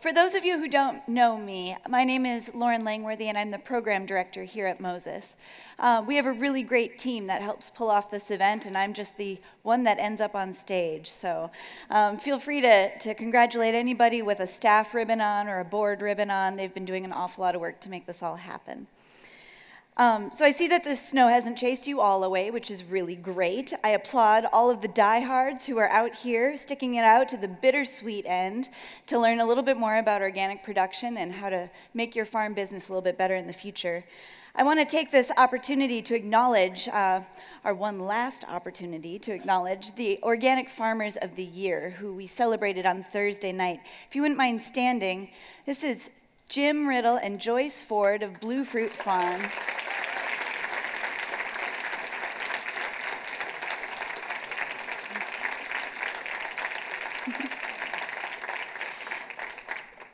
for those of you who don't know me, my name is Lauren Langworthy, and I'm the program director here at Moses. We have a really great team that helps pull off this event, and I'm just the one that ends up on stage. So feel free to congratulate anybody with a staff ribbon on or a board ribbon on. They've been doing an awful lot of work to make this all happen. So I see that the snow hasn't chased you all away, which is really great. I applaud all of the diehards who are out here sticking it out to the bittersweet end to learn a little bit more about organic production and how to make your farm business a little bit better in the future. I want to take this opportunity to acknowledge, our one last opportunity to acknowledge the Organic Farmers of the Year, who we celebrated on Thursday night. If you wouldn't mind standing, this is Jim Riddle and Joyce Ford of Blue Fruit Farm.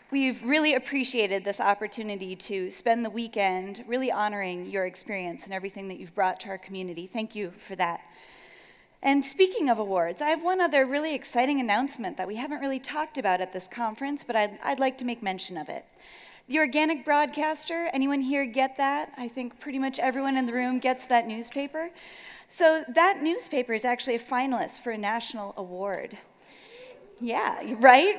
We've really appreciated this opportunity to spend the weekend really honoring your experience and everything that you've brought to our community. Thank you for that. And speaking of awards, I have one other really exciting announcement that we haven't really talked about at this conference, but I'd like to make mention of it. The Organic Broadcaster, anyone here get that? I think pretty much everyone in the room gets that newspaper. So that newspaper is actually a finalist for a national award. Yeah, right?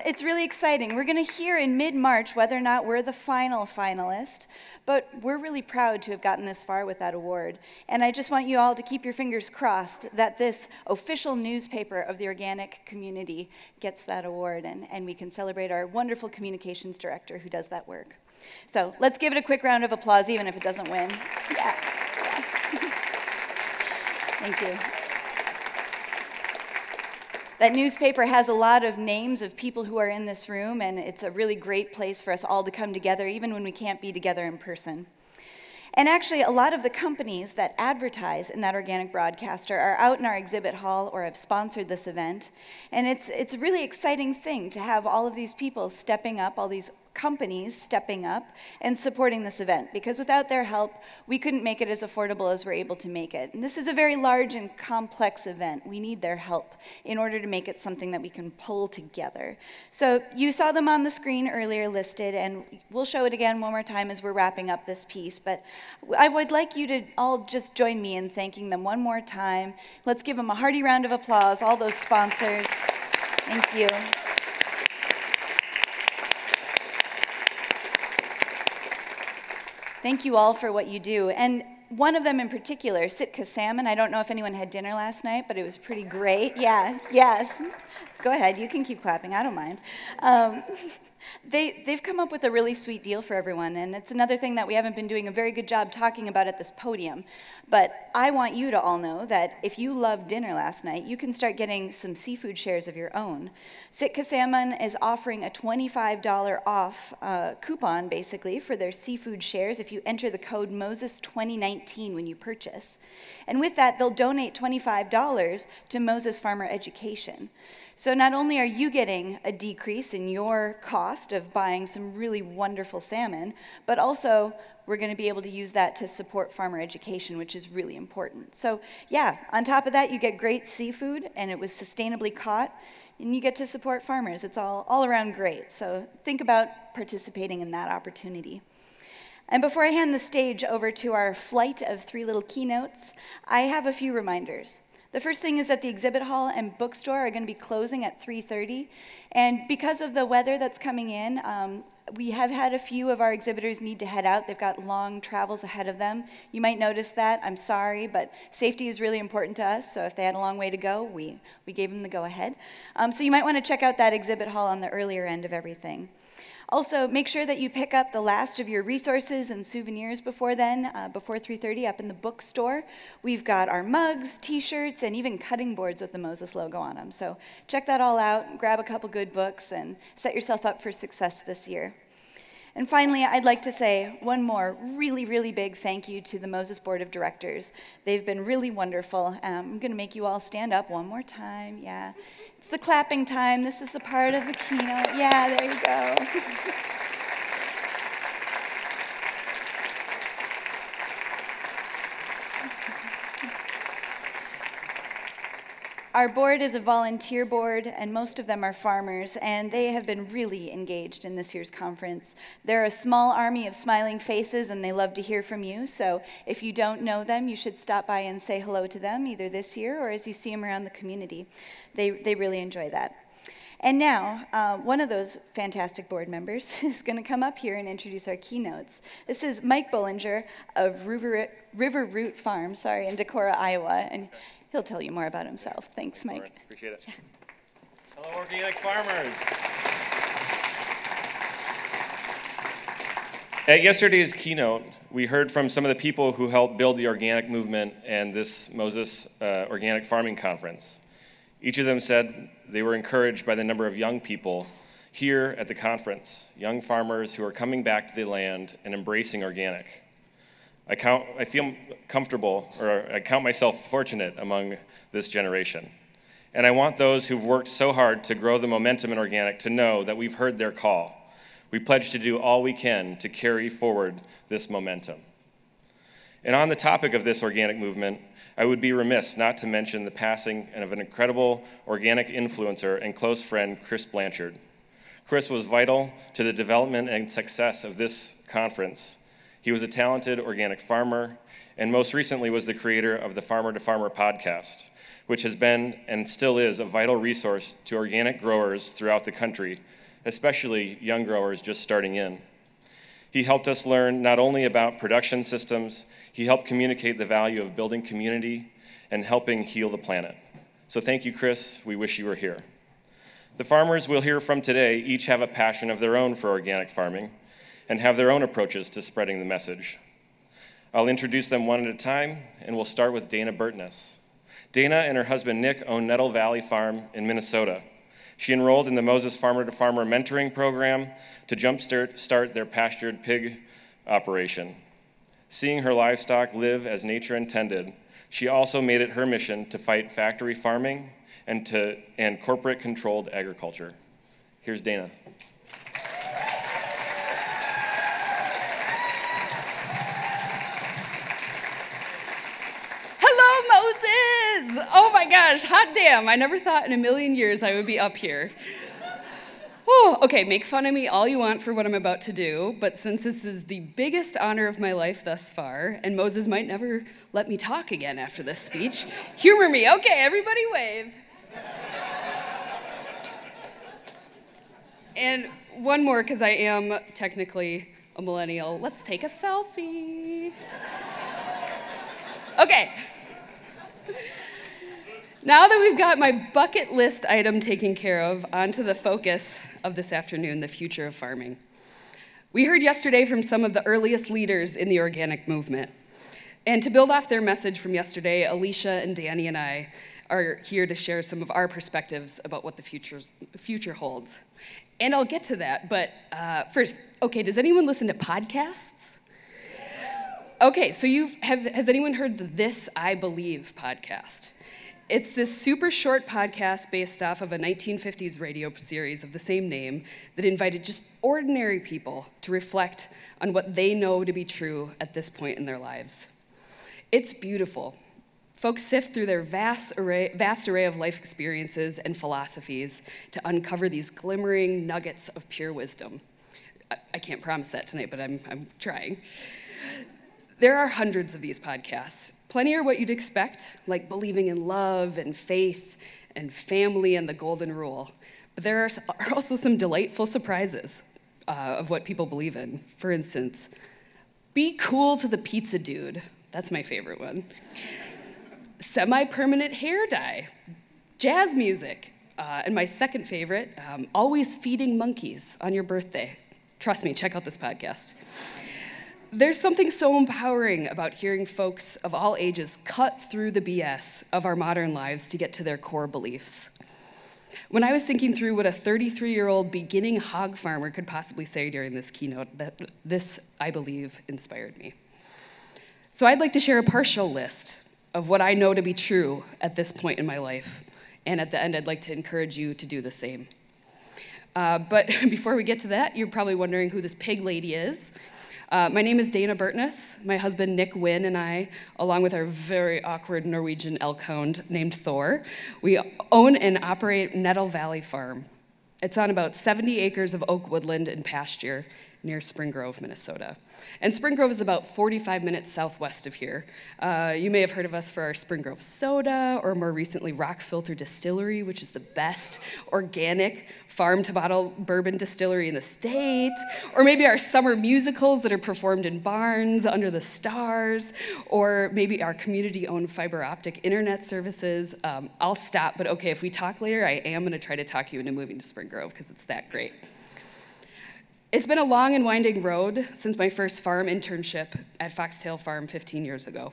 It's really exciting. We're going to hear in mid-March whether or not we're the final finalist, but we're really proud to have gotten this far with that award. And I just want you all to keep your fingers crossed that this official newspaper of the organic community gets that award, and we can celebrate our wonderful communications director who does that work. So let's give it a quick round of applause, even if it doesn't win. Yeah. Thank you. That newspaper has a lot of names of people who are in this room, and it's a really great place for us all to come together, even when we can't be together in person. And actually, a lot of the companies that advertise in that Organic Broadcaster are out in our exhibit hall or have sponsored this event. And it's a really exciting thing to have all of these people stepping up, all these companies stepping up and supporting this event, because without their help, we couldn't make it as affordable as we're able to make it. And this is a very large and complex event. We need their help in order to make it something that we can pull together. So you saw them on the screen earlier listed, and we'll show it again one more time as we're wrapping up this piece. But I would like you to all just join me in thanking them one more time. Let's give them a hearty round of applause, all those sponsors. Thank you. Thank you all for what you do. And one of them in particular, Sitka Salmon. I don't know if anyone had dinner last night, but it was pretty great. Yeah, yes. Go ahead, you can keep clapping, I don't mind. They've come up with a really sweet deal for everyone, and it's another thing that we haven't been doing a very good job talking about at this podium. But I want you to all know that if you loved dinner last night, you can start getting some seafood shares of your own. Sitka Salmon is offering a $25 off coupon, basically, for their seafood shares if you enter the code MOSES2019 when you purchase. And with that, they'll donate $25 to Moses Farmer Education. So not only are you getting a decrease in your cost of buying some really wonderful salmon, but also we're going to be able to use that to support farmer education, which is really important. So yeah, on top of that, you get great seafood, and it was sustainably caught, and you get to support farmers. It's all around great. So think about participating in that opportunity. And before I hand the stage over to our flight of 3 little keynotes, I have a few reminders. The first thing is that the exhibit hall and bookstore are going to be closing at 3:30. And because of the weather that's coming in, we have had a few of our exhibitors need to head out. They've got long travels ahead of them. You might notice that. I'm sorry, but safety is really important to us. So if they had a long way to go, we gave them the go-ahead. So you might want to check out that exhibit hall on the earlier end of everything. Also, make sure that you pick up the last of your resources and souvenirs before then, before 3:30 up in the bookstore. We've got our mugs, t-shirts, and even cutting boards with the Moses logo on them. So check that all out, grab a couple good books, and set yourself up for success this year. And finally, I'd like to say one more really, really big thank you to the Moses Board of Directors. They've been really wonderful. I'm going to make you all stand up one more time. Yeah. It's the clapping time. This is the part of the keynote. Yeah, there you go. Our board is a volunteer board, and most of them are farmers, and they have been really engaged in this year's conference. They're a small army of smiling faces, and they love to hear from you, so if you don't know them, you should stop by and say hello to them, either this year or as you see them around the community. They really enjoy that. And now, one of those fantastic board members is going to come up here and introduce our keynotes. This is Mike Bollinger of River Root Farm, in Decorah, Iowa, and he'll tell you more about himself. Thanks, Mike. Right, appreciate it. Yeah. Hello, organic farmers. At yesterday's keynote, we heard from some of the people who helped build the organic movement and this Moses Organic Farming Conference. Each of them said they were encouraged by the number of young people here at the conference, young farmers who are coming back to the land and embracing organic. I feel comfortable, or I count myself fortunate among this generation. And I want those who've worked so hard to grow the momentum in organic to know that we've heard their call. We pledge to do all we can to carry forward this momentum. And on the topic of this organic movement, I would be remiss not to mention the passing of an incredible organic influencer and close friend, Chris Blanchard. Chris was vital to the development and success of this conference. He was a talented organic farmer, and most recently was the creator of the Farmer to Farmer podcast, which has been and still is a vital resource to organic growers throughout the country, especially young growers just starting in. He helped us learn not only about production systems, he helped communicate the value of building community and helping heal the planet. So thank you, Chris. We wish you were here. The farmers we'll hear from today each have a passion of their own for organic farming and have their own approaches to spreading the message. I'll introduce them one at a time, and we'll start with Dayna Burtness. Dayna and her husband Nick own Nettle Valley Farm in Minnesota. She enrolled in the Moses Farmer to Farmer mentoring program to jumpstart their pastured pig operation. Seeing her livestock live as nature intended, she also made it her mission to fight factory farming and corporate-controlled agriculture. Here's Dayna. Oh my gosh, hot damn. I never thought in a million years I would be up here. Oh, okay, make fun of me all you want for what I'm about to do, but since this is the biggest honor of my life thus far, and Moses might never let me talk again after this speech, humor me. Okay, everybody wave. And one more, because I am technically a millennial. Let's take a selfie. Okay. Now that we've got my bucket list item taken care of, on to the focus of this afternoon, the future of farming. We heard yesterday from some of the earliest leaders in the organic movement. And to build off their message from yesterday, Alicia and Danny and I are here to share some of our perspectives about what the future holds. And I'll get to that, but first, okay, does anyone listen to podcasts? Okay, so has anyone heard the This I Believe podcast? It's this super short podcast based off of a 1950s radio series of the same name that invited just ordinary people to reflect on what they know to be true at this point in their lives. It's beautiful. Folks sift through their vast array of life experiences and philosophies to uncover these glimmering nuggets of pure wisdom. I can't promise that tonight, but I'm trying. There are hundreds of these podcasts. Plenty are what you'd expect, like believing in love and faith and family and the golden rule. But there are also some delightful surprises of what people believe in. For instance, be cool to the pizza dude. That's my favorite one. Semi-permanent hair dye, jazz music, and my second favorite, always feeding monkeys on your birthday. Trust me, check out this podcast. There's something so empowering about hearing folks of all ages cut through the BS of our modern lives to get to their core beliefs. When I was thinking through what a 33-year-old beginning hog farmer could possibly say during this keynote, this, I believe, inspired me. So I'd like to share a partial list of what I know to be true at this point in my life. And at the end, I'd like to encourage you to do the same. But before we get to that, you're probably wondering who this pig lady is. My name is Dayna Burtness. My husband Nick Nguyen and I, along with our very awkward Norwegian elk hound named Thor, we own and operate Nettle Valley Farm. It's on about 70 acres of oak woodland and pasture near Spring Grove, Minnesota. And Spring Grove is about 45 minutes southwest of here. You may have heard of us for our Spring Grove soda, or more recently, Rock Filter Distillery, which is the best organic farm-to-bottle bourbon distillery in the state, or maybe our summer musicals that are performed in barns under the stars, or maybe our community-owned fiber optic internet services. I'll stop, but okay, if we talk later, I am gonna try to talk you into moving to Spring Grove, because it's that great. It's been a long and winding road since my first farm internship at Foxtail Farm 15 years ago.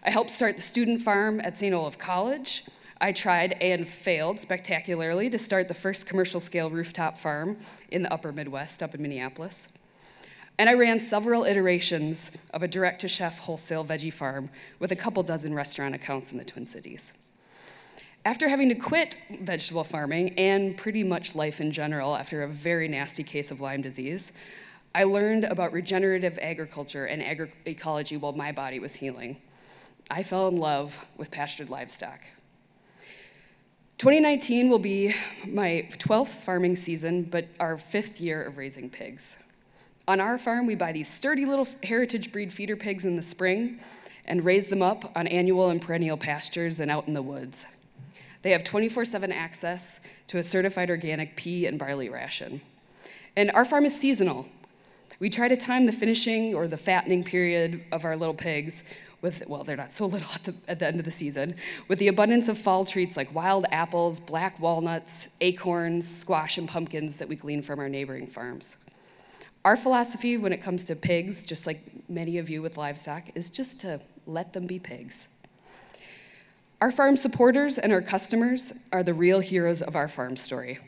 I helped start the student farm at St. Olaf College. I tried and failed spectacularly to start the first commercial scale rooftop farm in the upper Midwest up in Minneapolis. And I ran several iterations of a direct-to-chef wholesale veggie farm with a couple dozen restaurant accounts in the Twin Cities. After having to quit vegetable farming and pretty much life in general after a very nasty case of Lyme disease, I learned about regenerative agriculture and agroecology while my body was healing. I fell in love with pastured livestock. 2019 will be my 12th farming season, but our 5th year of raising pigs. On our farm, we buy these sturdy little heritage breed feeder pigs in the spring and raise them up on annual and perennial pastures and out in the woods. They have 24/7 access to a certified organic pea and barley ration. And our farm is seasonal. We try to time the finishing or the fattening period of our little pigs with, well, they're not so little at the end of the season, with the abundance of fall treats like wild apples, black walnuts, acorns, squash, and pumpkins that we glean from our neighboring farms. Our philosophy when it comes to pigs, just like many of you with livestock, is just to let them be pigs. Our farm supporters and our customers are the real heroes of our farm story.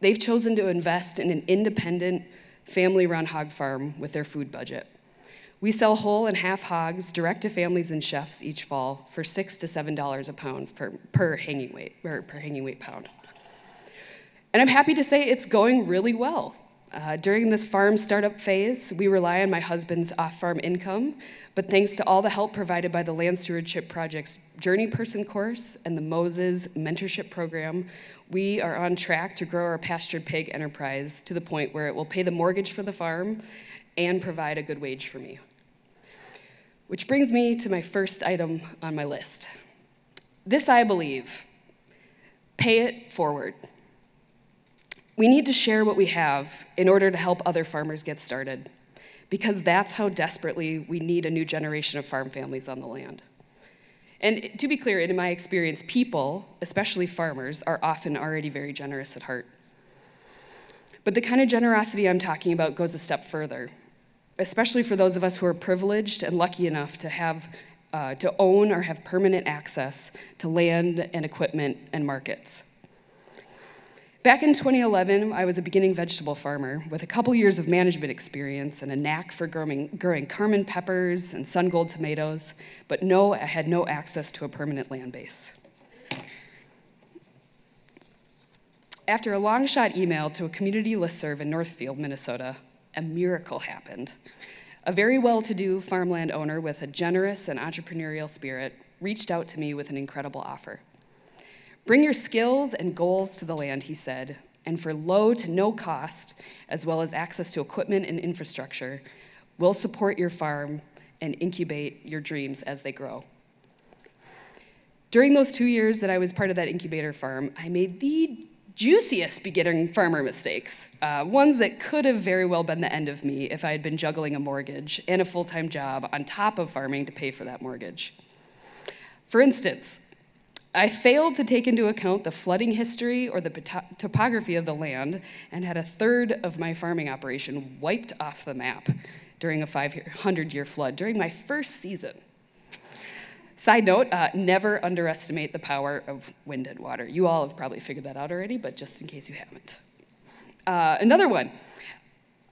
They've chosen to invest in an independent, family-run hog farm with their food budget. We sell whole and half hogs direct to families and chefs each fall for $6 to $7 a pound per hanging weight pound. And I'm happy to say it's going really well. During this farm startup phase, we rely on my husband's off-farm income, but thanks to all the help provided by the Land Stewardship Project's Journey Person course and the Moses Mentorship Program, we are on track to grow our pastured pig enterprise to the point where it will pay the mortgage for the farm and provide a good wage for me. Which brings me to my first item on my list. This, I believe, pay it forward. We need to share what we have in order to help other farmers get started, because that's how desperately we need a new generation of farm families on the land. And to be clear, in my experience, people, especially farmers, are often already very generous at heart. But the kind of generosity I'm talking about goes a step further, especially for those of us who are privileged and lucky enough to own or have permanent access to land and equipment and markets. Back in 2011, I was a beginning vegetable farmer with a couple years of management experience and a knack for growing Carmen peppers and sun gold tomatoes, but I had no access to a permanent land base. After a long shot email to a community listserv in Northfield, Minnesota, a miracle happened. A very well-to-do farmland owner with a generous and entrepreneurial spirit reached out to me with an incredible offer. Bring your skills and goals to the land, he said, and for low to no cost, as well as access to equipment and infrastructure, we'll support your farm and incubate your dreams as they grow. During those 2 years that I was part of that incubator farm, I made the juiciest beginning farmer mistakes, ones that could have very well been the end of me if I had been juggling a mortgage and a full-time job on top of farming to pay for that mortgage. For instance, I failed to take into account the flooding history or the topography of the land and had a third of my farming operation wiped off the map during a 500-year flood during my first season. Side note, never underestimate the power of wind and water. You all have probably figured that out already, but just in case you haven't. Another one,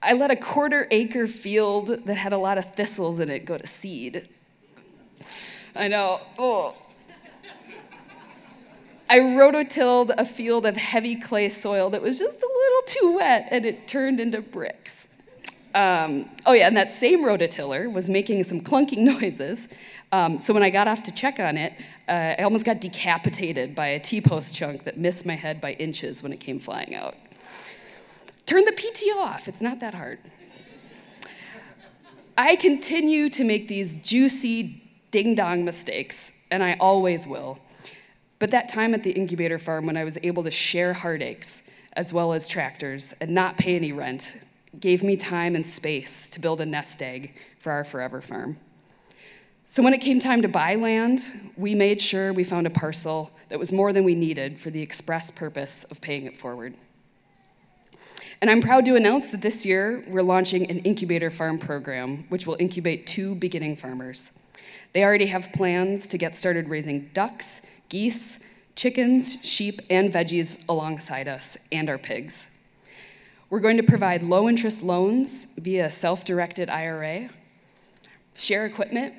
I let a 1/4 acre field that had a lot of thistles in it go to seed. I know, oh. I rototilled a field of heavy clay soil that was just a little too wet, and it turned into bricks. Oh yeah, and that same rototiller was making some clunking noises. So when I got off to check on it, I almost got decapitated by a T-post chunk that missed my head by inches when it came flying out. Turn the PTO off, it's not that hard. I continue to make these juicy ding-dong mistakes, and I always will. But that time at the incubator farm when I was able to share heartaches as well as tractors and not pay any rent gave me time and space to build a nest egg for our forever farm. So when it came time to buy land, we made sure we found a parcel that was more than we needed for the express purpose of paying it forward. And I'm proud to announce that this year we're launching an incubator farm program, which will incubate 2 beginning farmers. They already have plans to get started raising ducks, geese, chickens, sheep, and veggies alongside us and our pigs. We're going to provide low-interest loans via self-directed IRA, share equipment,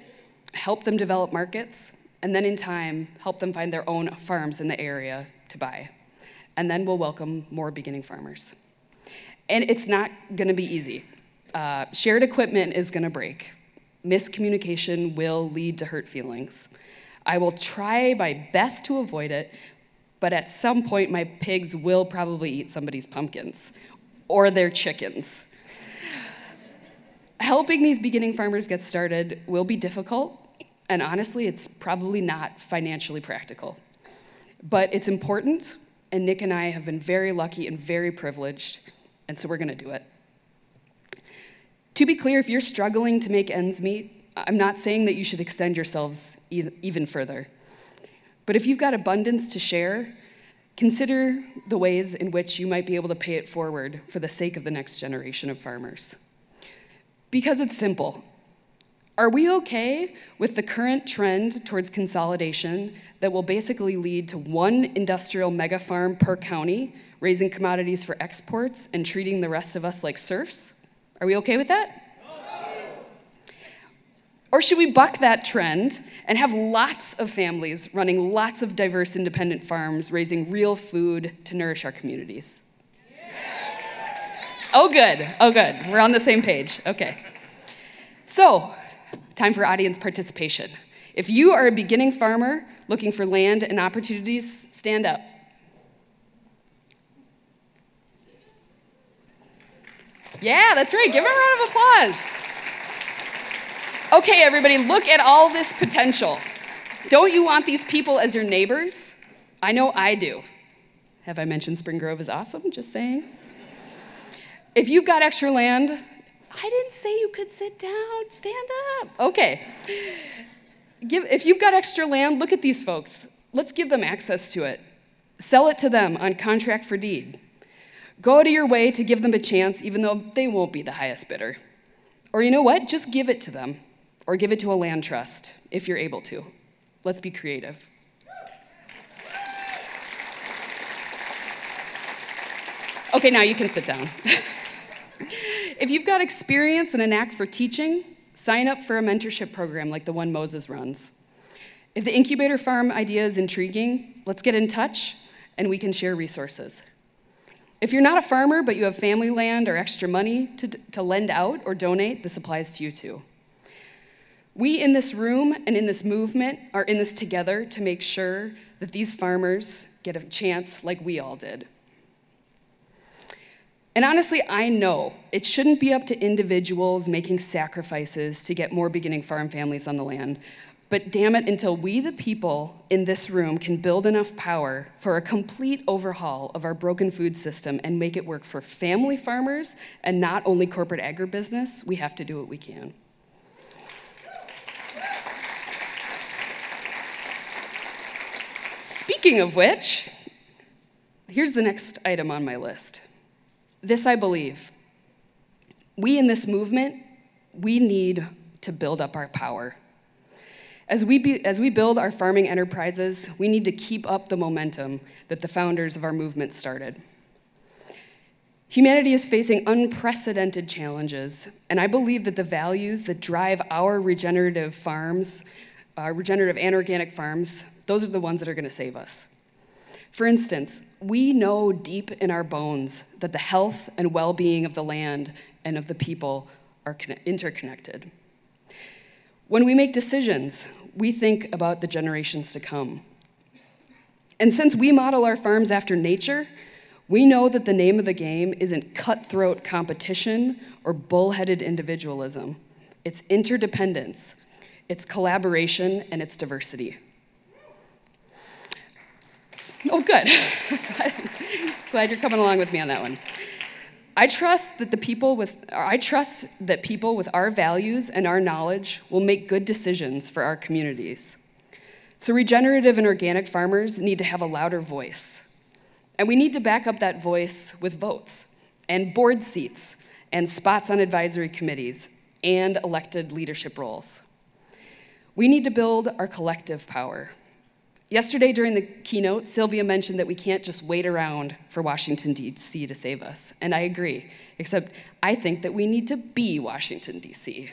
help them develop markets, and then in time, help them find their own farms in the area to buy. And then we'll welcome more beginning farmers. And it's not gonna be easy. Shared equipment is gonna break. Miscommunication will lead to hurt feelings. I will try my best to avoid it, but at some point my pigs will probably eat somebody's pumpkins or their chickens. Helping these beginning farmers get started will be difficult, and honestly, it's probably not financially practical. But it's important, and Nick and I have been very lucky and very privileged, and so we're gonna do it. To be clear, if you're struggling to make ends meet, I'm not saying that you should extend yourselves even further. But if you've got abundance to share, consider the ways in which you might be able to pay it forward for the sake of the next generation of farmers. Because it's simple. Are we okay with the current trend towards consolidation that will basically lead to 1 industrial mega farm per county, raising commodities for exports and treating the rest of us like serfs? Are we okay with that? Or should we buck that trend and have lots of families running lots of diverse independent farms, raising real food to nourish our communities? Oh, good. Oh, good. We're on the same page. Okay. So, time for audience participation. If you are a beginning farmer looking for land and opportunities, stand up. Yeah, that's right. Give them a round of applause. Okay, everybody, look at all this potential. Don't you want these people as your neighbors? I know I do. Have I mentioned Spring Grove is awesome? Just saying. If you've got extra land, I didn't say you could sit down. Stand up. Okay. If you've got extra land, look at these folks. Let's give them access to it. Sell it to them on contract for deed. Go out of your way to give them a chance, even though they won't be the highest bidder. Or you know what? Just give it to them. Or give it to a land trust, if you're able to. Let's be creative. Okay, now you can sit down. If you've got experience and a knack for teaching, sign up for a mentorship program like the one Moses runs. If the incubator farm idea is intriguing, let's get in touch and we can share resources. If you're not a farmer, but you have family land or extra money to lend out or donate, this applies to you too. We in this room and in this movement are in this together to make sure that these farmers get a chance like we all did. And honestly, I know it shouldn't be up to individuals making sacrifices to get more beginning farm families on the land. But damn it, until we, the people in this room, can build enough power for a complete overhaul of our broken food system and make it work for family farmers and not only corporate agribusiness, we have to do what we can. Speaking of which, here's the next item on my list. This I believe. We in this movement, we need to build up our power. As we build our farming enterprises, we need to keep up the momentum that the founders of our movement started. Humanity is facing unprecedented challenges, and I believe that the values that drive our regenerative farms, regenerative and organic farms, those are the ones that are going to save us. For instance, we know deep in our bones that the health and well-being of the land and of the people are interconnected. When we make decisions, we think about the generations to come. And since we model our farms after nature, we know that the name of the game isn't cutthroat competition or bullheaded individualism. It's interdependence, it's collaboration, and it's diversity. Oh, good. Glad you're coming along with me on that one. I trust that people with our values and our knowledge will make good decisions for our communities. So regenerative and organic farmers need to have a louder voice. And we need to back up that voice with votes and board seats and spots on advisory committees and elected leadership roles. We need to build our collective power. Yesterday during the keynote, Sylvia mentioned that we can't just wait around for Washington, D.C. to save us. And I agree, except I think that we need to be Washington, D.C.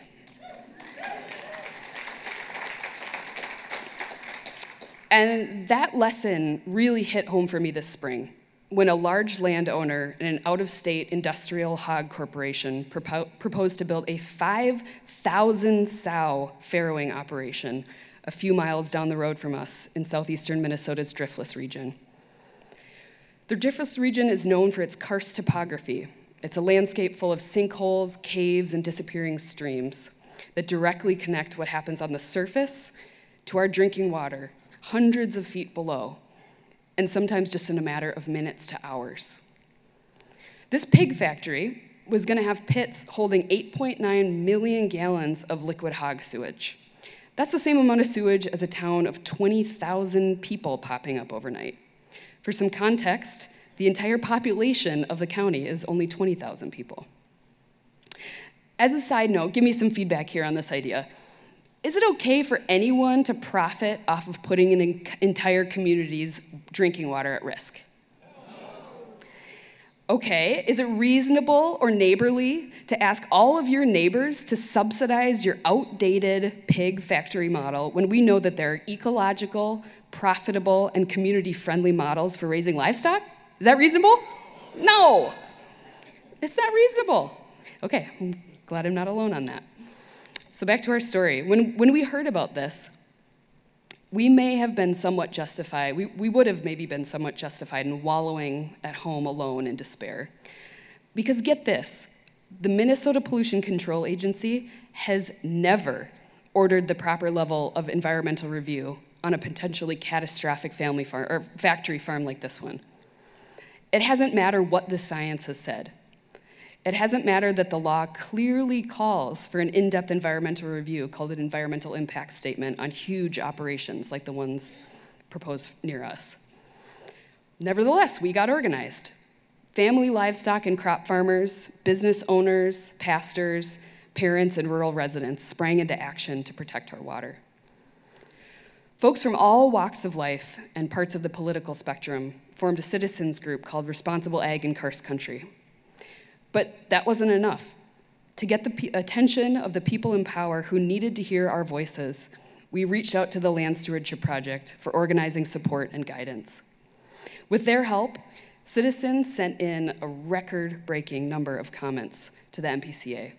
And that lesson really hit home for me this spring when a large landowner in an out-of-state industrial hog corporation proposed to build a 5,000 sow farrowing operation a few miles down the road from us in southeastern Minnesota's Driftless region. The Driftless region is known for its karst topography. It's a landscape full of sinkholes, caves, and disappearing streams that directly connect what happens on the surface to our drinking water, hundreds of feet below, and sometimes just in a matter of minutes to hours. This pig factory was going to have pits holding 8.9 million gallons of liquid hog sewage. That's the same amount of sewage as a town of 20,000 people popping up overnight. For some context, the entire population of the county is only 20,000 people. As a side note, give me some feedback here on this idea. Is it okay for anyone to profit off of putting an entire community's drinking water at risk? Okay, is it reasonable or neighborly to ask all of your neighbors to subsidize your outdated pig factory model when we know that there are ecological, profitable, and community-friendly models for raising livestock? Is that reasonable? No, it's not reasonable. Okay, I'm glad I'm not alone on that. So back to our story. When we heard about this, we may have been somewhat justified, we would have maybe been somewhat justified in wallowing at home alone in despair. Because get this, the Minnesota Pollution Control Agency has never ordered the proper level of environmental review on a potentially catastrophic family farm or factory farm like this one. It hasn't mattered what the science has said. It hasn't mattered that the law clearly calls for an in-depth environmental review called an environmental impact statement on huge operations like the ones proposed near us. Nevertheless, we got organized. Family livestock and crop farmers, business owners, pastors, parents, and rural residents sprang into action to protect our water. Folks from all walks of life and parts of the political spectrum formed a citizens group called Responsible Ag in Karst Country. But that wasn't enough. To get the attention of the people in power who needed to hear our voices, we reached out to the Land Stewardship Project for organizing support and guidance. With their help, citizens sent in a record-breaking number of comments to the MPCA.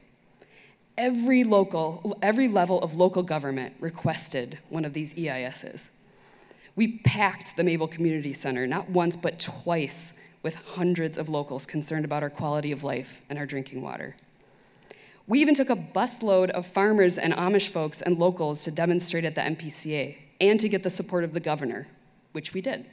Every level of local government requested one of these EISs. We packed the Mabel Community Center, not once but twice, with hundreds of locals concerned about our quality of life and our drinking water. We even took a busload of farmers and Amish folks and locals to demonstrate at the MPCA and to get the support of the governor, which we did.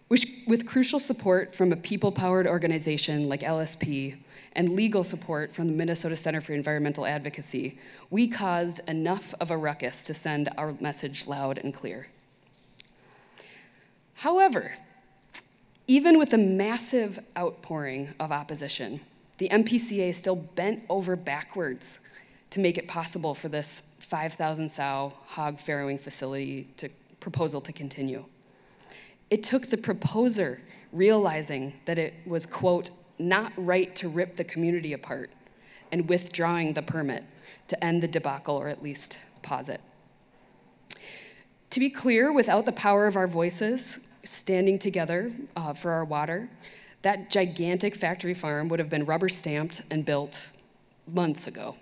With crucial support from a people-powered organization like LSP and legal support from the Minnesota Center for Environmental Advocacy, we caused enough of a ruckus to send our message loud and clear. However, even with the massive outpouring of opposition, the MPCA still bent over backwards to make it possible for this 5,000 sow hog farrowing facility proposal to continue. It took the proposer realizing that it was, quote, not right to rip the community apart and withdrawing the permit to end the debacle or at least pause it. To be clear, without the power of our voices, standing together for our water, that gigantic factory farm would have been rubber stamped and built months ago.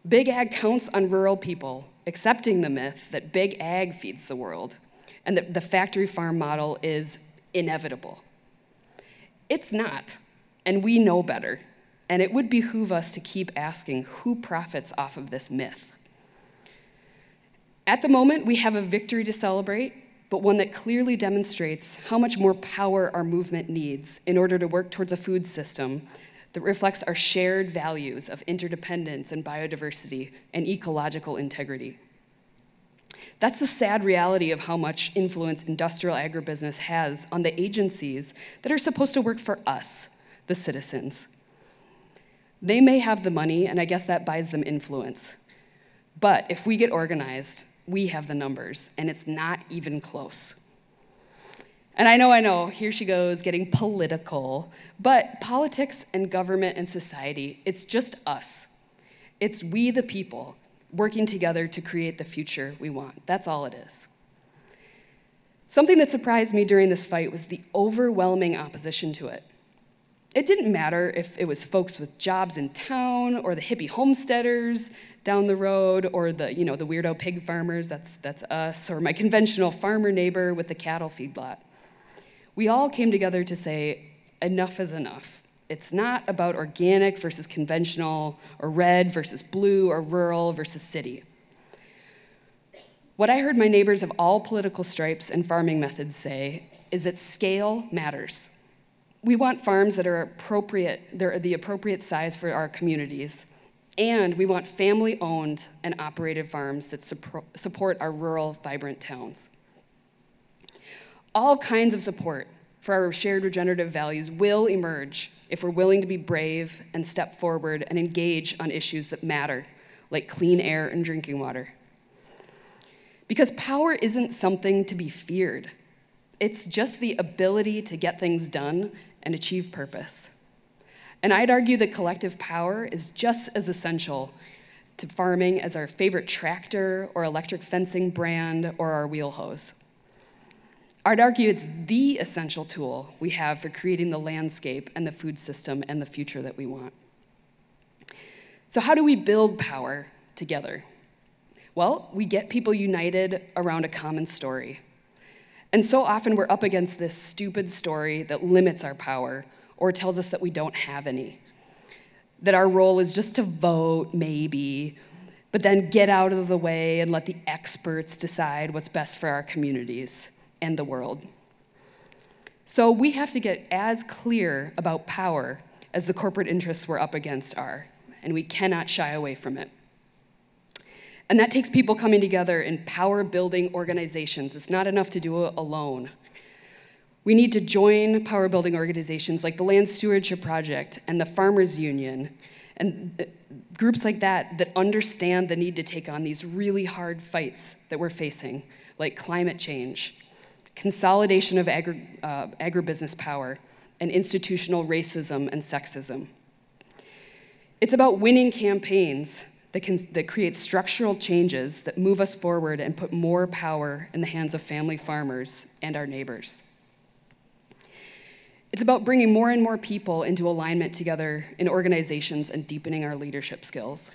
Big Ag counts on rural people accepting the myth that Big Ag feeds the world and that the factory farm model is inevitable. It's not, and we know better, and it would behoove us to keep asking who profits off of this myth. At the moment, we have a victory to celebrate, but one that clearly demonstrates how much more power our movement needs in order to work towards a food system that reflects our shared values of interdependence and biodiversity and ecological integrity. That's the sad reality of how much influence industrial agribusiness has on the agencies that are supposed to work for us, the citizens. They may have the money, and I guess that buys them influence. But if we get organized, we have the numbers, and it's not even close. And I know, here she goes, getting political, but politics and government and society, it's just us. It's we the people working together to create the future we want. That's all it is. Something that surprised me during this fight was the overwhelming opposition to it. It didn't matter if it was folks with jobs in town or the hippie homesteaders down the road or the weirdo pig farmers, that's us, or my conventional farmer neighbor with the cattle feedlot. We all came together to say, enough is enough. It's not about organic versus conventional, or red versus blue, or rural versus city. What I heard my neighbors of all political stripes and farming methods say is that scale matters. We want farms that are appropriate, they're the appropriate size for our communities, and we want family-owned and operated farms that support our rural, vibrant towns. All kinds of support for our shared regenerative values will emerge if we're willing to be brave and step forward and engage on issues that matter, like clean air and drinking water. Because power isn't something to be feared. It's just the ability to get things done and achieve purpose. And I'd argue that collective power is just as essential to farming as our favorite tractor or electric fencing brand or our wheel hose. I'd argue it's the essential tool we have for creating the landscape and the food system and the future that we want. So how do we build power together? Well, we get people united around a common story. And so often we're up against this stupid story that limits our power or tells us that we don't have any, that our role is just to vote, maybe, but then get out of the way and let the experts decide what's best for our communities and the world. So we have to get as clear about power as the corporate interests we're up against are, and we cannot shy away from it. And that takes people coming together in power-building organizations. It's not enough to do it alone. We need to join power-building organizations like the Land Stewardship Project and the Farmers Union, and groups like that understand the need to take on these really hard fights that we're facing, like climate change, consolidation of agribusiness power, and institutional racism and sexism. It's about winning campaigns that create structural changes that move us forward and put more power in the hands of family farmers and our neighbors. It's about bringing more and more people into alignment together in organizations and deepening our leadership skills.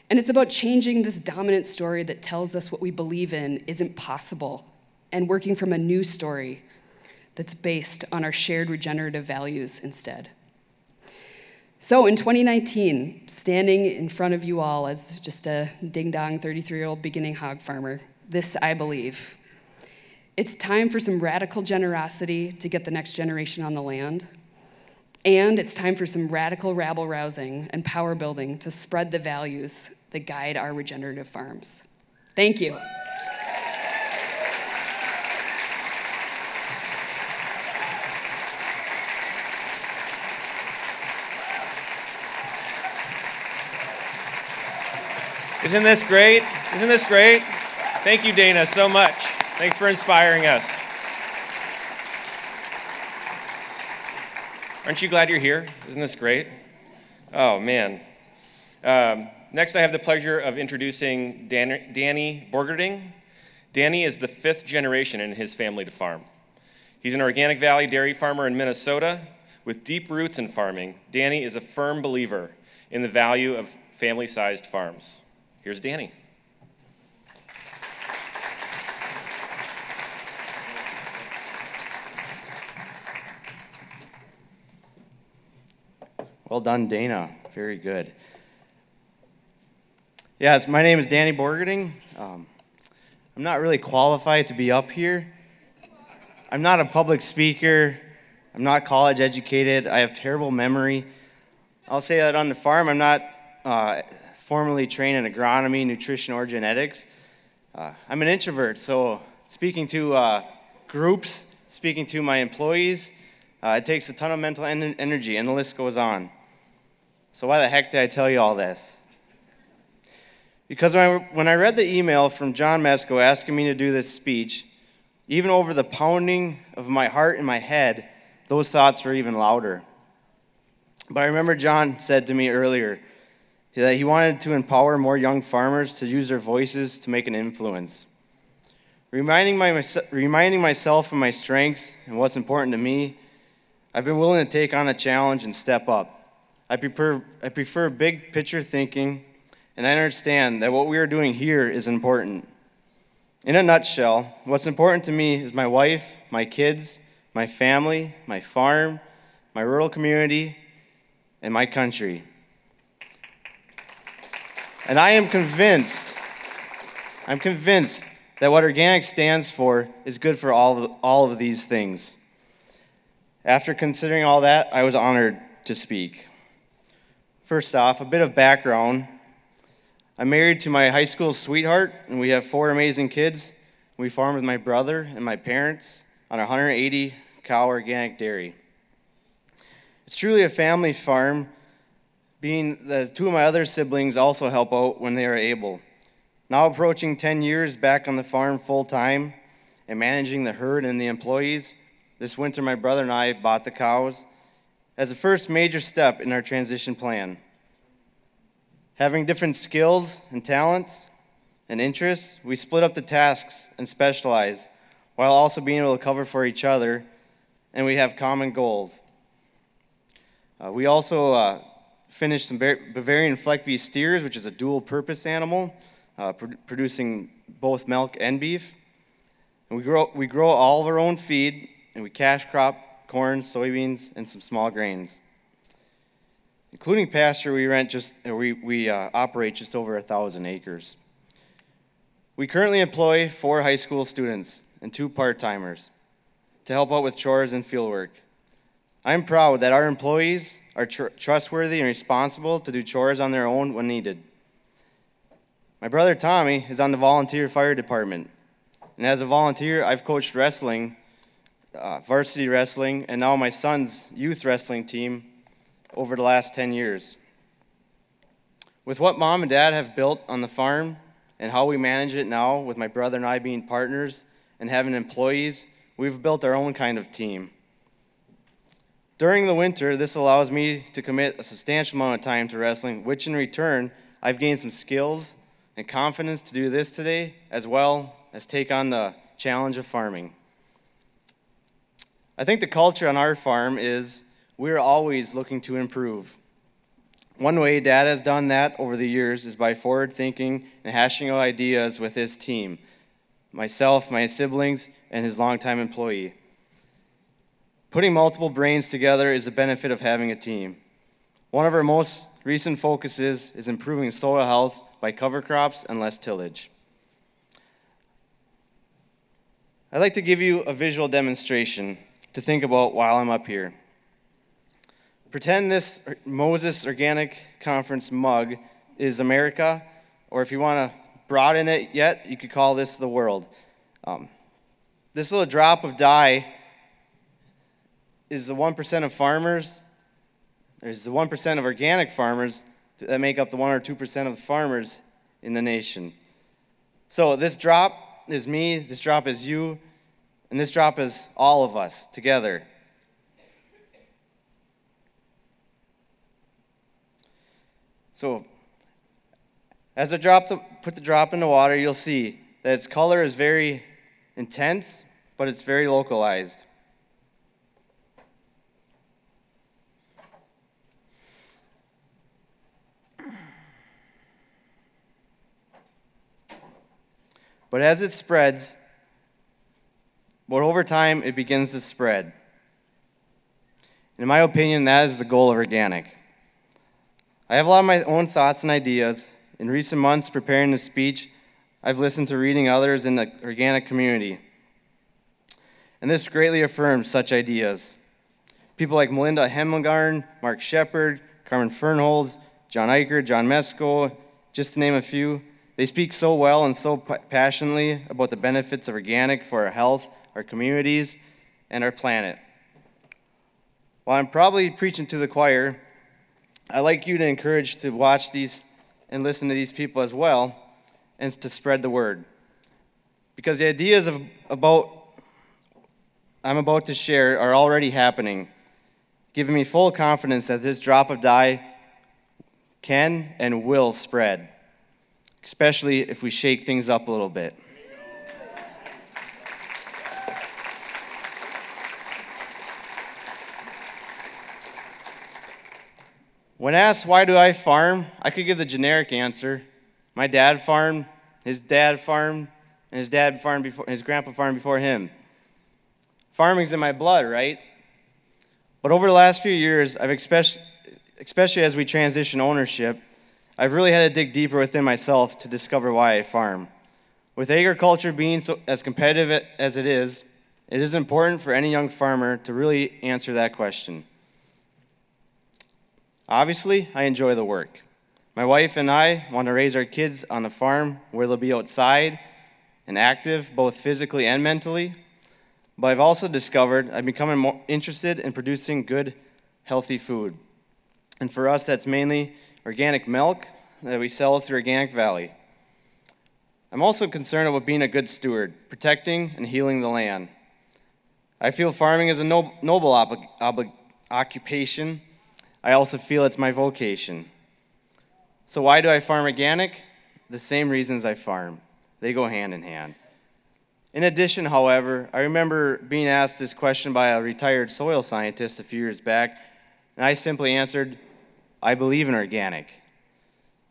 And it's about changing this dominant story that tells us what we believe in isn't possible and working from a new story that's based on our shared regenerative values instead. So in 2019, standing in front of you all as just a ding-dong 33-year-old beginning hog farmer, this I believe. It's time for some radical generosity to get the next generation on the land. And it's time for some radical rabble-rousing and power building to spread the values that guide our regenerative farms. Thank you. Isn't this great? Isn't this great? Thank you, Dayna, so much. Thanks for inspiring us. Aren't you glad you're here? Isn't this great? Oh, man. Next, I have the pleasure of introducing Danny Borgerding. Danny is the 5th generation in his family to farm. He's an Organic Valley dairy farmer in Minnesota. With deep roots in farming, Danny is a firm believer in the value of family-sized farms. Here's Danny. Well done, Dayna. Very good. Yes, my name is Danny Borgerding. I'm not really qualified to be up here. I'm not a public speaker. I'm not college educated. I have terrible memory. I'll say that on the farm, I'm not formally trained in agronomy, nutrition, or genetics. I'm an introvert, so speaking to groups, speaking to my employees, it takes a ton of mental energy, and the list goes on. So why the heck did I tell you all this? Because when I read the email from John Mesko asking me to do this speech, even over the pounding of my heart and my head, those thoughts were even louder. But I remember John said to me earlier that he wanted to empower more young farmers to use their voices to make an influence. Reminding myself of my strengths and what's important to me, I've been willing to take on a challenge and step up. I prefer big picture thinking, and I understand that what we are doing here is important. In a nutshell, what's important to me is my wife, my kids, my family, my farm, my rural community, and my country. And I am convinced that what organic stands for is good for all of these things. After considering all that, I was honored to speak. First off, a bit of background. I'm married to my high school sweetheart, and we have 4 amazing kids. We farm with my brother and my parents on a 180-cow organic dairy. It's truly a family farm, being that 2 of my other siblings also help out when they are able. Now approaching 10 years back on the farm full-time and managing the herd and the employees, this winter my brother and I bought the cows as the first major step in our transition plan. Having different skills and talents and interests, we split up the tasks and specialize, while also being able to cover for each other, and we have common goals. We also finished some Bavarian Fleckvieh steers, which is a dual-purpose animal, producing both milk and beef. And we grow all of our own feed, and we cash crop corn, soybeans, and some small grains. Including pasture, we operate just over 1,000 acres. We currently employ 4 high school students and 2 part-timers to help out with chores and fieldwork. I'm proud that our employees are trustworthy and responsible to do chores on their own when needed. My brother Tommy is on the volunteer fire department, and as a volunteer, I've coached wrestling, varsity wrestling, and now my son's youth wrestling team over the last 10 years. With what Mom and Dad have built on the farm and how we manage it now, with my brother and I being partners and having employees, we've built our own kind of team. During the winter, this allows me to commit a substantial amount of time to wrestling, which in return, I've gained some skills and confidence to do this today, as well as take on the challenge of farming. I think the culture on our farm is we're always looking to improve. One way Dad has done that over the years is by forward thinking and hashing out ideas with his team, myself, my siblings, and his longtime employee. Putting multiple brains together is the benefit of having a team. One of our most recent focuses is improving soil health by cover crops and less tillage. I'd like to give you a visual demonstration to think about while I'm up here. Pretend this Moses Organic Conference mug is America, or if you want to broaden it yet, you could call this the world. This little drop of dye is the 1% of farmers, there's the 1% of organic farmers that make up the 1 or 2% of the farmers in the nation. So this drop is me, this drop is you, and this drop is all of us together. So as I put the drop in the water, you'll see that its color is very intense, but it's very localized. But as it spreads, over time, it begins to spread. In my opinion, that is the goal of organic. I have a lot of my own thoughts and ideas. In recent months, preparing this speech, I've listened to reading others in the organic community. And this greatly affirms such ideas. People like Melinda Hemmelgarn, Mark Shepard, Carmen Fernholz, John Eicher, John Mesko, just to name a few. They speak so well and so passionately about the benefits of organic for our health, our communities, and our planet. While I'm probably preaching to the choir, I'd like you to encourage to watch these and listen to these people as well, and to spread the word. Because the ideas I'm about to share are already happening, giving me full confidence that this drop of dye can and will spread, especially if we shake things up a little bit. When asked why do I farm, I could give the generic answer. My dad farmed, his dad farmed, and his grandpa farmed before him. Farming's in my blood, right? But over the last few years, especially as we transition ownership, I've really had to dig deeper within myself to discover why I farm. With agriculture being as competitive as it is important for any young farmer to really answer that question. Obviously, I enjoy the work. My wife and I want to raise our kids on the farm where they'll be outside and active, both physically and mentally. But I've also discovered I'm becoming more interested in producing good, healthy food. And for us, that's mainly organic milk that we sell through Organic Valley. I'm also concerned about being a good steward, protecting and healing the land. I feel farming is a noble occupation. I also feel it's my vocation. So why do I farm organic? The same reasons I farm. They go hand in hand. In addition, however, I remember being asked this question by a retired soil scientist a few years back, and I simply answered, I believe in organic.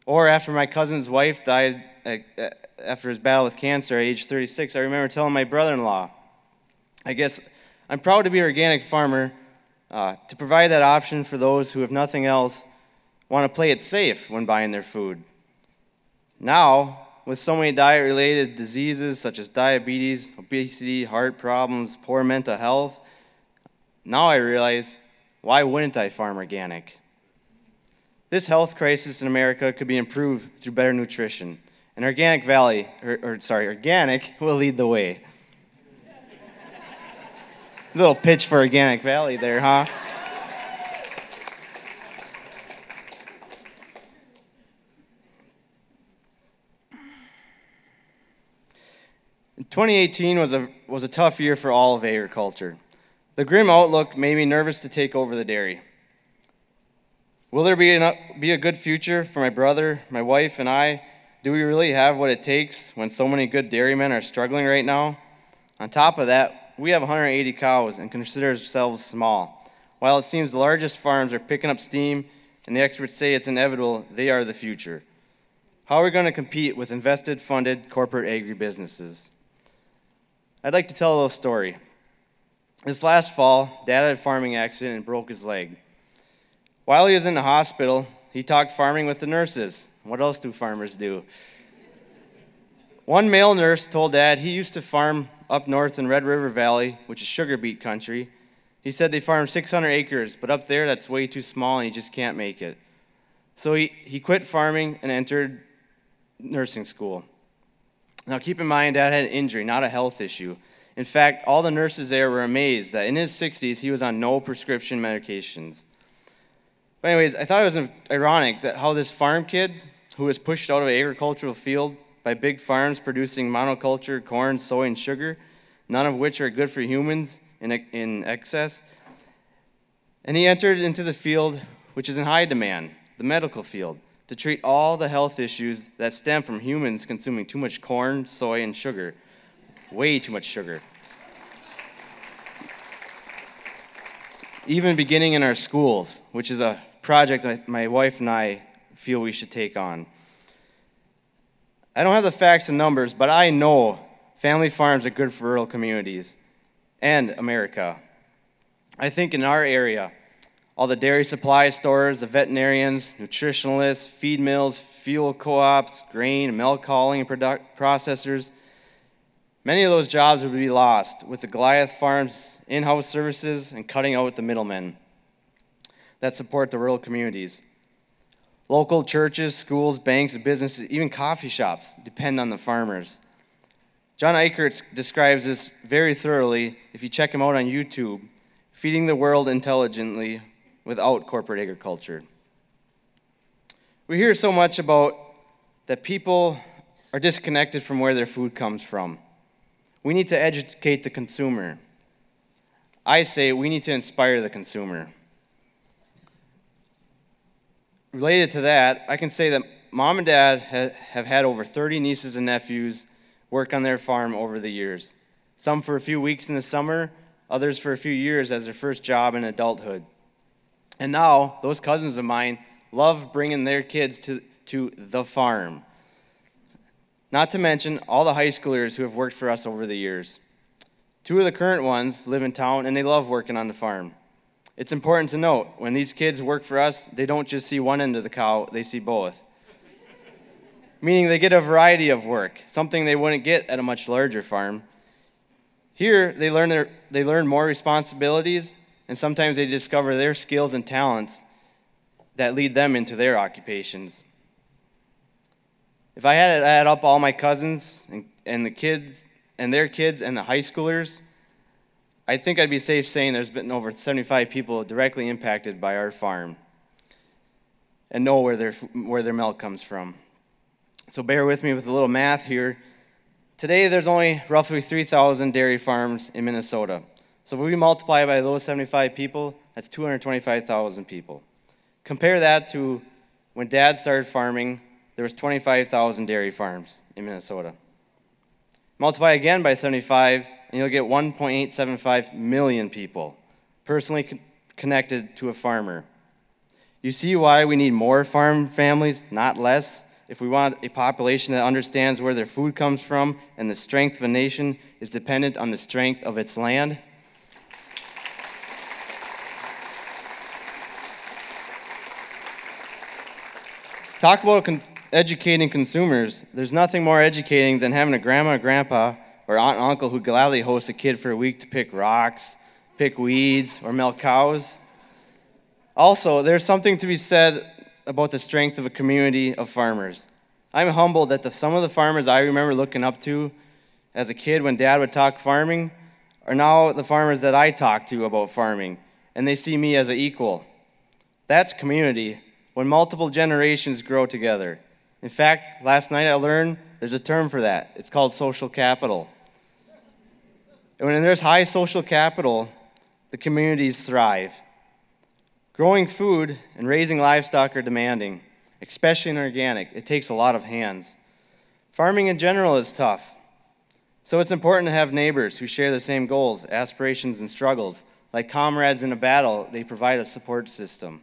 Or after my cousin's wife died after his battle with cancer at age 36, I remember telling my brother-in-law, I guess I'm proud to be an organic farmer, to provide that option for those who, if nothing else, want to play it safe when buying their food. Now, with so many diet-related diseases such as diabetes, obesity, heart problems, poor mental health, now I realize, why wouldn't I farm organic? This health crisis in America could be improved through better nutrition, and Organic will lead the way. Little pitch for Organic Valley there, huh? In 2018 was a tough year for all of agriculture. The grim outlook made me nervous to take over the dairy. Will there be a good future for my brother, my wife, and I? Do we really have what it takes when so many good dairymen are struggling right now? On top of that, we have 180 cows and consider ourselves small. While it seems the largest farms are picking up steam and the experts say it's inevitable, they are the future. How are we going to compete with invested, funded corporate agribusinesses? I'd like to tell a little story. This last fall, Dad had a farming accident and broke his leg. While he was in the hospital, he talked farming with the nurses. What else do farmers do? One male nurse told Dad he used to farm up north in Red River Valley, which is sugar beet country. He said they farm 600 acres, but up there that's way too small and he just can't make it. So he quit farming and entered nursing school. Now keep in mind, Dad had an injury, not a health issue. In fact, all the nurses there were amazed that in his 60s he was on no prescription medications. But anyways, I thought it was ironic that how this farm kid, who was pushed out of an agricultural field by big farms producing monoculture, corn, soy, and sugar, none of which are good for humans in excess. And he entered into the field which is in high demand, the medical field, to treat all the health issues that stem from humans consuming too much corn, soy, and sugar. Way too much sugar. Even beginning in our schools, which is a project my wife and I feel we should take on. I don't have the facts and numbers, but I know family farms are good for rural communities and America. I think in our area, all the dairy supply stores, the veterinarians, nutritionalists, feed mills, fuel co-ops, grain, milk hauling, and processors, many of those jobs would be lost with the Goliath Farms in-house services and cutting out the middlemen that support the rural communities. Local churches, schools, banks, businesses, even coffee shops depend on the farmers. John Eichert describes this very thoroughly if you check him out on YouTube, Feeding the World Intelligently Without Corporate Agriculture. We hear so much about that people are disconnected from where their food comes from. We need to educate the consumer. I say we need to inspire the consumer. Related to that, I can say that Mom and Dad have had over 30 nieces and nephews work on their farm over the years. Some for a few weeks in the summer, others for a few years as their first job in adulthood. And now, those cousins of mine love bringing their kids to the farm. Not to mention all the high schoolers who have worked for us over the years. 2 of the current ones live in town and they love working on the farm. It's important to note, when these kids work for us, they don't just see one end of the cow, they see both. Meaning they get a variety of work, something they wouldn't get at a much larger farm. Here, they learn more responsibilities, and sometimes they discover their skills and talents that lead them into their occupations. If I had to add up all my cousins and the kids and their kids and the high schoolers, I think I'd be safe saying there's been over 75 people directly impacted by our farm and know where their milk comes from. So bear with me with a little math here. Today, there's only roughly 3,000 dairy farms in Minnesota. So if we multiply by those 75 people, that's 225,000 people. Compare that to when Dad started farming, there was 25,000 dairy farms in Minnesota. Multiply again by 75, and you'll get 1.875 million people personally connected to a farmer. You see why we need more farm families, not less? If we want a population that understands where their food comes from and the strength of a nation is dependent on the strength of its land. Talk about educating consumers. There's nothing more educating than having a grandma or grandpa or aunt and uncle who gladly host a kid for a week to pick rocks, pick weeds, or milk cows. Also, there's something to be said about the strength of a community of farmers. I'm humbled that some of the farmers I remember looking up to as a kid when Dad would talk farming are now the farmers that I talk to about farming, and they see me as an equal. That's community, when multiple generations grow together. In fact, last night I learned there's a term for that. It's called social capital. And when there's high social capital, the communities thrive. Growing food and raising livestock are demanding, especially in organic. It takes a lot of hands. Farming in general is tough. So it's important to have neighbors who share the same goals, aspirations, and struggles. Like comrades in a battle, they provide a support system.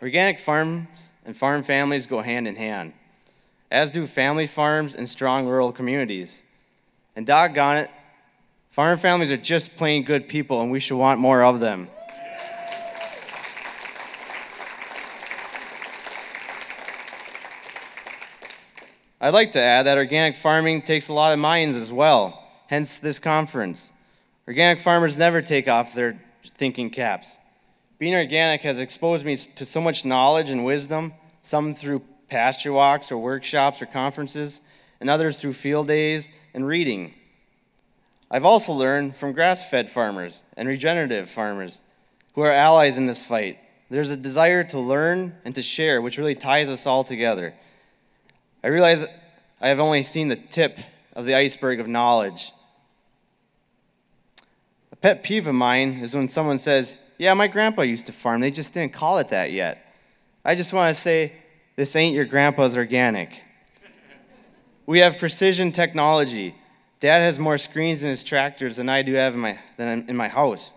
Organic farms and farm families go hand in hand, as do family farms and strong rural communities. And doggone it, farm families are just plain good people, and we should want more of them. I'd like to add that organic farming takes a lot of minds as well, hence this conference. Organic farmers never take off their thinking caps. Being organic has exposed me to so much knowledge and wisdom, some through pasture walks or workshops or conferences, and others through field days and reading. I've also learned from grass-fed farmers and regenerative farmers who are allies in this fight. There's a desire to learn and to share, which really ties us all together. I realize I have only seen the tip of the iceberg of knowledge. A pet peeve of mine is when someone says, "Yeah, my grandpa used to farm, they just didn't call it that yet." I just want to say, This ain't your grandpa's organic. We have precision technology. Dad has more screens in his tractors than I do have in my house.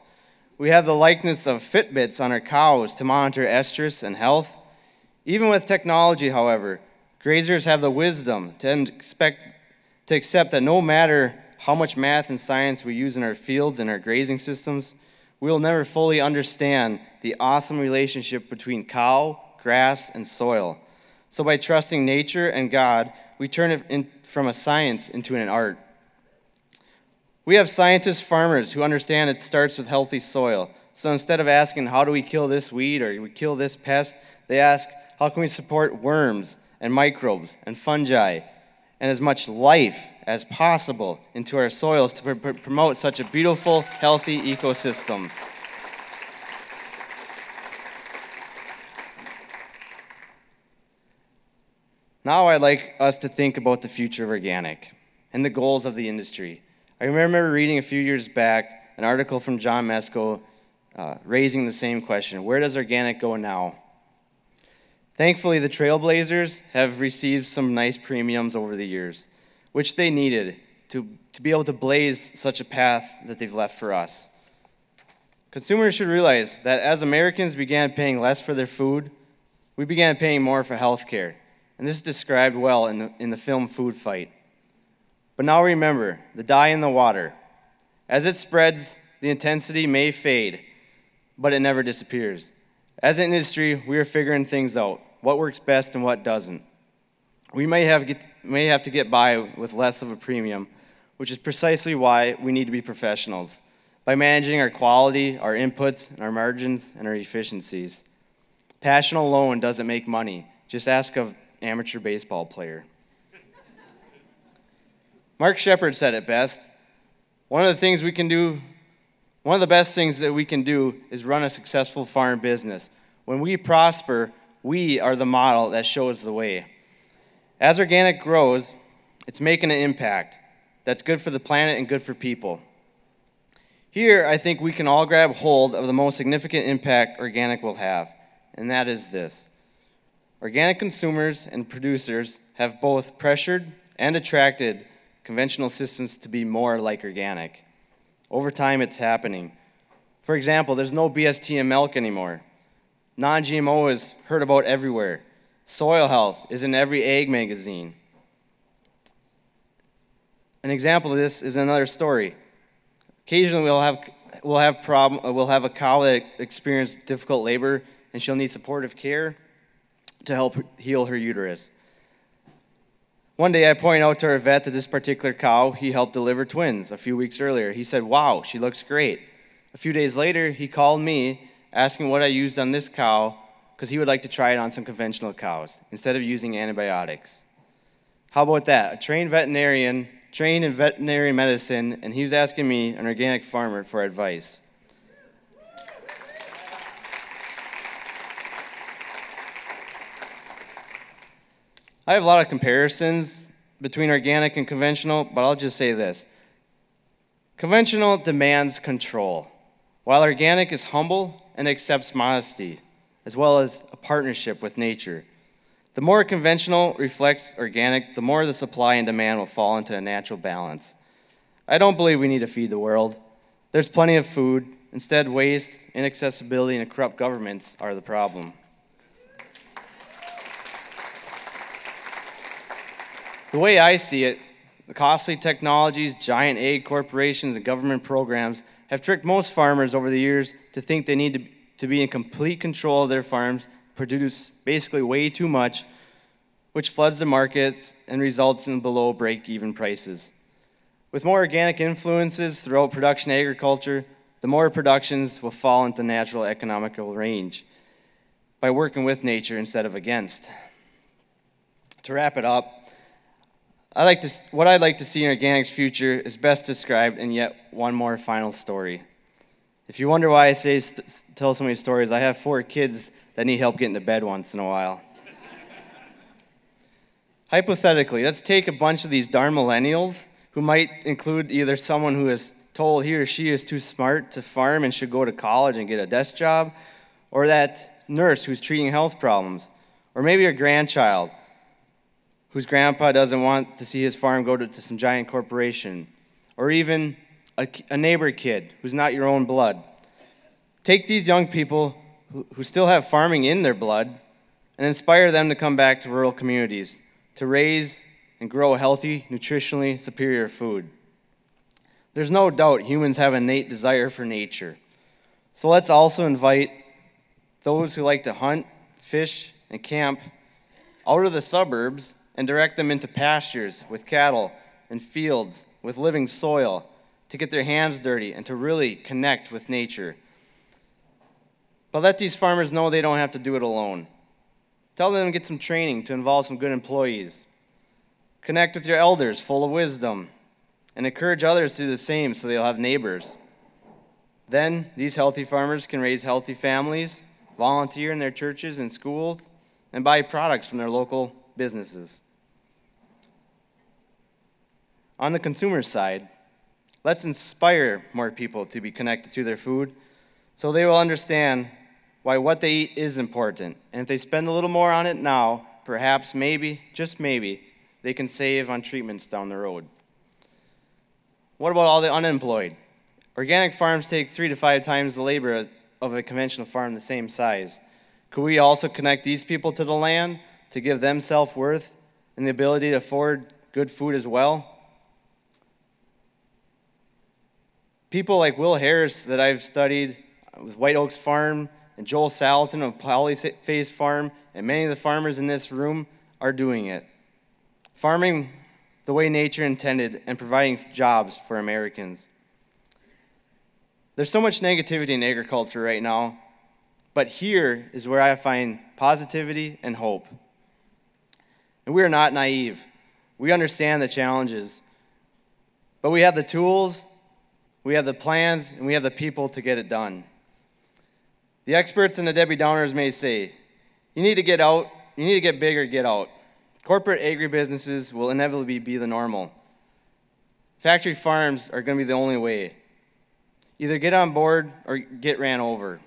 We have the likeness of Fitbits on our cows to monitor estrus and health. Even with technology, however, grazers have the wisdom to accept that no matter how much math and science we use in our fields and our grazing systems, we will never fully understand the awesome relationship between cow, grass, and soil. So by trusting nature and God, we turn it from a science into an art. We have scientist farmers who understand it starts with healthy soil. So instead of asking, how do we kill this weed or we kill this pest, they ask, how can we support worms and microbes and fungi and as much life as possible into our soils to promote such a beautiful, healthy ecosystem. Now I'd like us to think about the future of organic and the goals of the industry. I remember reading a few years back an article from John Mesko raising the same question, where does organic go now? Thankfully, the trailblazers have received some nice premiums over the years, which they needed to be able to blaze such a path that they've left for us. Consumers should realize that as Americans began paying less for their food, we began paying more for health care. And this is described well in the film Food Fight. But now remember, the dye in the water. As it spreads, the intensity may fade, but it never disappears. As an industry, we are figuring things out, what works best and what doesn't. We may have to get by with less of a premium, which is precisely why we need to be professionals, by managing our quality, our inputs, and our margins, and our efficiencies. Passion alone doesn't make money. Just ask an amateur baseball player. Mark Shepard said it best. One of the best things that we can do is run a successful farm business. When we prosper, we are the model that shows the way. As organic grows, it's making an impact that's good for the planet and good for people. Here, I think we can all grab hold of the most significant impact organic will have, and that is this. Organic consumers and producers have both pressured and attracted conventional systems to be more like organic. Over time, it's happening. For example, there's no BST in milk anymore. Non-GMO is heard about everywhere. Soil health is in every ag magazine. An example of this is another story. Occasionally, we'll have a cow that experienced difficult labor, and she'll need supportive care to help heal her uterus. One day I point out to our vet that this particular cow, he helped deliver twins a few weeks earlier. He said, wow, she looks great. A few days later, he called me asking what I used on this cow because he would like to try it on some conventional cows instead of using antibiotics. How about that? A trained in veterinary medicine, and he was asking me, an organic farmer, for advice. I have a lot of comparisons between organic and conventional, but I'll just say this. Conventional demands control, while organic is humble and accepts modesty, as well as a partnership with nature. The more conventional reflects organic, the more the supply and demand will fall into a natural balance. I don't believe we need to feed the world. There's plenty of food. Instead, waste, inaccessibility, and corrupt governments are the problem. The way I see it, the costly technologies, giant ag corporations, and government programs have tricked most farmers over the years to think they need to be in complete control of their farms, produce basically way too much, which floods the markets and results in below break-even prices. With more organic influences throughout production agriculture, the more productions will fall into natural economical range by working with nature instead of against. To wrap it up, what I'd like to see in organic's future is best described in yet one more final story. If you wonder why I tell so many stories, I have 4 kids that need help getting to bed once in a while. Hypothetically, let's take a bunch of these darn millennials who might include either someone who is told he or she is too smart to farm and should go to college and get a desk job, or that nurse who's treating health problems, Or maybe a grandchild whose grandpa doesn't want to see his farm go to some giant corporation. Or even a neighbor kid who's not your own blood. Take these young people who still have farming in their blood and inspire them to come back to rural communities to raise and grow healthy, nutritionally superior food. There's no doubt humans have an innate desire for nature. So let's also invite those who like to hunt, fish, and camp out of the suburbs and direct them into pastures with cattle and fields with living soil to get their hands dirty and to really connect with nature. But let these farmers know they don't have to do it alone. Tell them to get some training to involve some good employees. Connect with your elders full of wisdom and encourage others to do the same so they'll have neighbors. Then these healthy farmers can raise healthy families, volunteer in their churches and schools, and buy products from their local businesses. On the consumer side, let's inspire more people to be connected to their food so they will understand why what they eat is important. And if they spend a little more on it now, perhaps, maybe, just maybe, they can save on treatments down the road. What about all the unemployed? Organic farms take 3 to 5 times the labor of a conventional farm the same size. Could we also connect these people to the land to give them self-worth and the ability to afford good food as well? People like Will Harris that I've studied with White Oaks Farm and Joel Salatin of Polyphase Farm and many of the farmers in this room are doing it. Farming the way nature intended and providing jobs for Americans. There's so much negativity in agriculture right now, but here is where I find positivity and hope. And we are not naive. We understand the challenges, but we have the tools, we have the plans, and we have the people to get it done. The experts and the Debbie Downers may say, you need to get out, you need to get big or get out. Corporate agribusinesses will inevitably be the normal. Factory farms are going to be the only way. Either get on board or get ran over.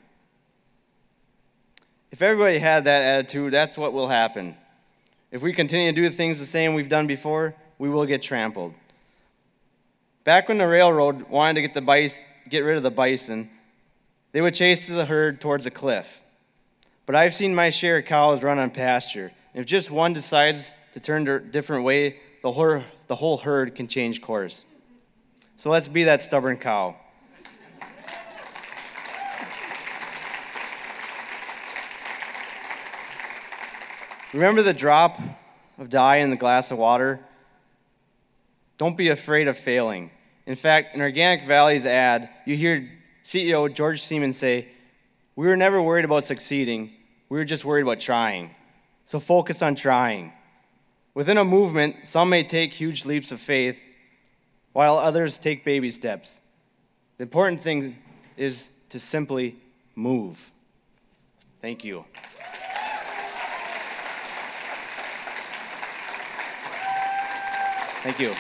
If everybody had that attitude, that's what will happen. If we continue to do things the same we've done before, we will get trampled. Back when the railroad wanted to get rid of the bison, they would chase the herd towards a cliff. But I've seen my share of cows run on pasture. And if just one decides to turn a different way, the whole herd can change course. So let's be that stubborn cow. Remember the drop of dye in the glass of water? Don't be afraid of failing. In fact, in Organic Valley's ad, you hear CEO George Seaman say, "We were never worried about succeeding. We were just worried about trying. So focus on trying." Within a movement, some may take huge leaps of faith, while others take baby steps. The important thing is to simply move. Thank you. Thank you.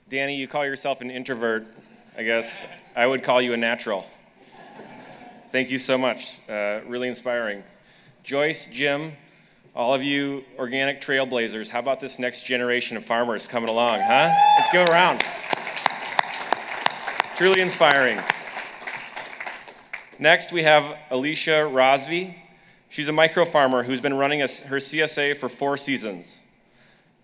Danny, you call yourself an introvert. I guess I would call you a natural. Thank you so much. Really inspiring. Joyce, Jim, all of you organic trailblazers, how about this next generation of farmers coming along, huh? Let's go around. Truly inspiring. Next, we have Alicia Razvi. She's a micro farmer who's been running her CSA for 4 seasons.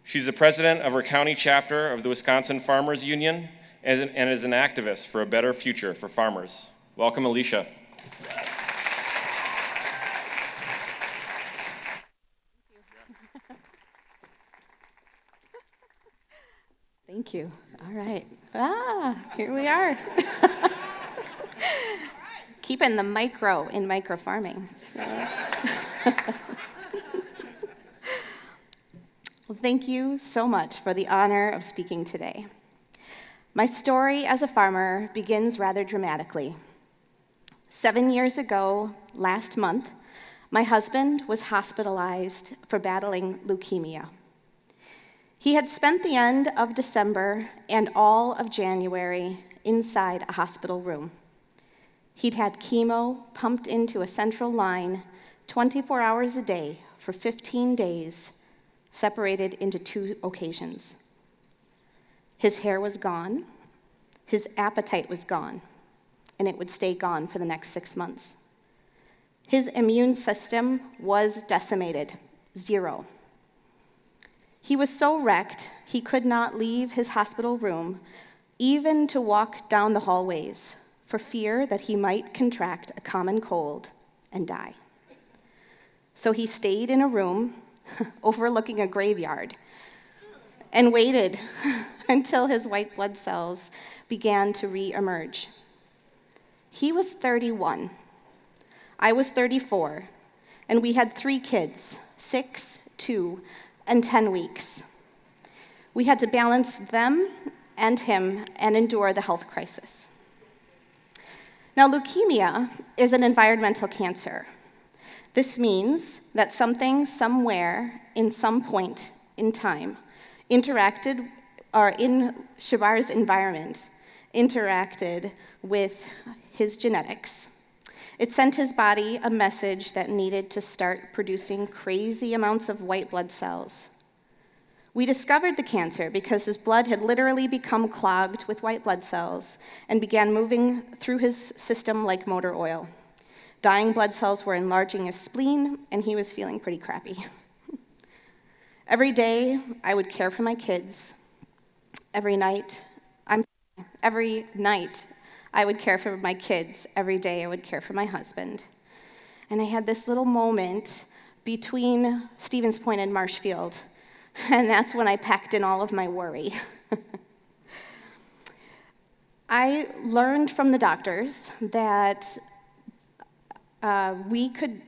She's the president of her county chapter of the Wisconsin Farmers Union and is an activist for a better future for farmers. Welcome, Alicia. Thank you. All right. Here we are. Keeping the micro in micro farming. So. Well, thank you so much for the honor of speaking today. My story as a farmer begins rather dramatically. 7 years ago, last month, my husband was hospitalized for battling leukemia. He had spent the end of December and all of January inside a hospital room. He'd had chemo pumped into a central line 24 hours a day for 15 days, separated into 2 occasions. His hair was gone, his appetite was gone, and it would stay gone for the next 6 months. His immune system was decimated, 0. He was so wrecked, he could not leave his hospital room, even to walk down the hallways, for fear that he might contract a common cold and die. So he stayed in a room overlooking a graveyard and waited until his white blood cells began to re-emerge. He was 31. I was 34, and we had 3 kids, 6, 2, and 10 weeks. We had to balance them and him and endure the health crisis. Now, leukemia is an environmental cancer. This means that something somewhere in some point in time interacted, or in Shabar's environment, interacted with his genetics. It sent his body a message that needed to start producing crazy amounts of white blood cells. We discovered the cancer because his blood had literally become clogged with white blood cells and began moving through his system like motor oil. Dying blood cells were enlarging his spleen, and he was feeling pretty crappy. Every day, I would care for my kids. Every night, I would care for my kids. Every day, I would care for my husband. And I had this little moment between Stevens Point and Marshfield, and that's when I packed in all of my worry. I learned from the doctors that we could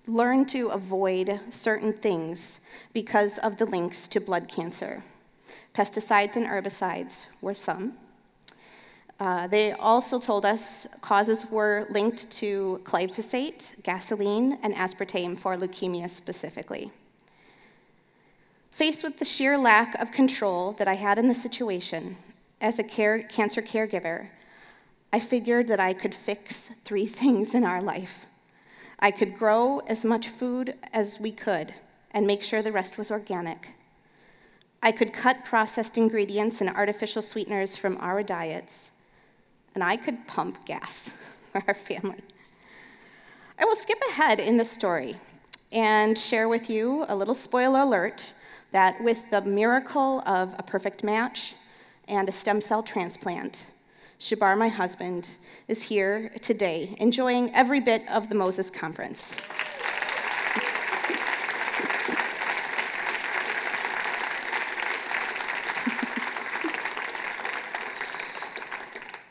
learn to avoid certain things because of the links to blood cancer. Pesticides and herbicides were some. They also told us causes were linked to glyphosate, gasoline, and aspartame for leukemia specifically. Faced with the sheer lack of control that I had in the situation, as a cancer caregiver, I figured that I could fix 3 things in our life. I could grow as much food as we could and make sure the rest was organic. I could cut processed ingredients and artificial sweeteners from our diets, and I could pump gas for our family. I will skip ahead in the story and share with you a little spoiler alert that with the miracle of a perfect match and a stem cell transplant, Shabar, my husband, is here today, enjoying every bit of the Moses Conference.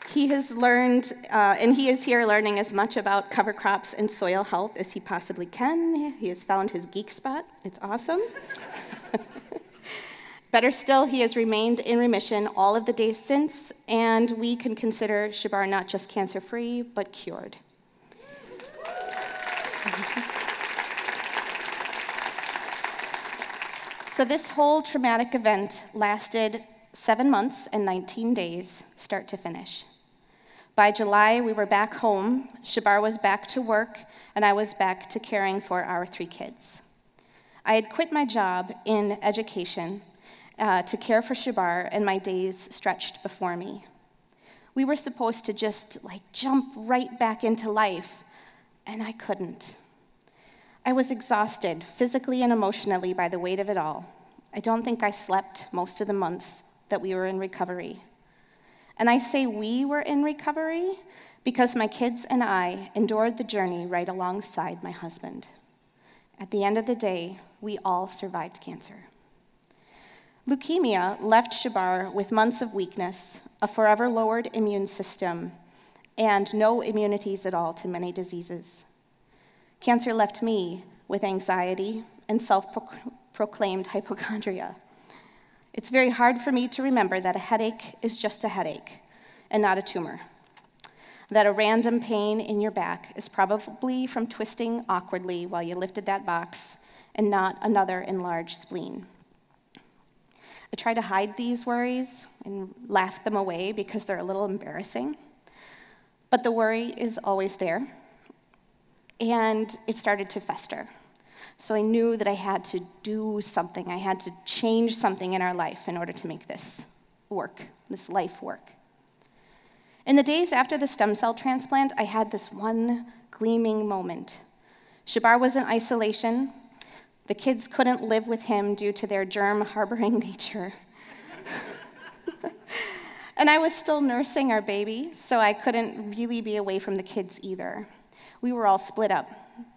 He has learned, and he is here learning as much about cover crops and soil health as he possibly can. He has found his geek spot. It's awesome. Better still, he has remained in remission all of the days since, and we can consider Shabar not just cancer-free, but cured. So this whole traumatic event lasted 7 months and 19 days, start to finish. By July, we were back home, Shabar was back to work, and I was back to caring for our 3 kids. I had quit my job in education to care for Shabar, and my days stretched before me. We were supposed to just jump right back into life, and I couldn't. I was exhausted physically and emotionally by the weight of it all. I don't think I slept most of the months that we were in recovery. And I say we were in recovery because my kids and I endured the journey right alongside my husband. At the end of the day, we all survived cancer. Leukemia left Shabar with months of weakness, a forever lowered immune system, and no immunities at all to many diseases. Cancer left me with anxiety and self-proclaimed hypochondria. It's very hard for me to remember that a headache is just a headache and not a tumor. That a random pain in your back is probably from twisting awkwardly while you lifted that box and not another enlarged spleen. I try to hide these worries and laugh them away because they're a little embarrassing. But the worry is always there, and it started to fester. So I knew that I had to do something. I had to change something in our life in order to make this work, this life work. In the days after the stem cell transplant, I had this one gleaming moment. Shabar was in isolation. The kids couldn't live with him due to their germ-harboring nature. And I was still nursing our baby, so I couldn't really be away from the kids either. We were all split up.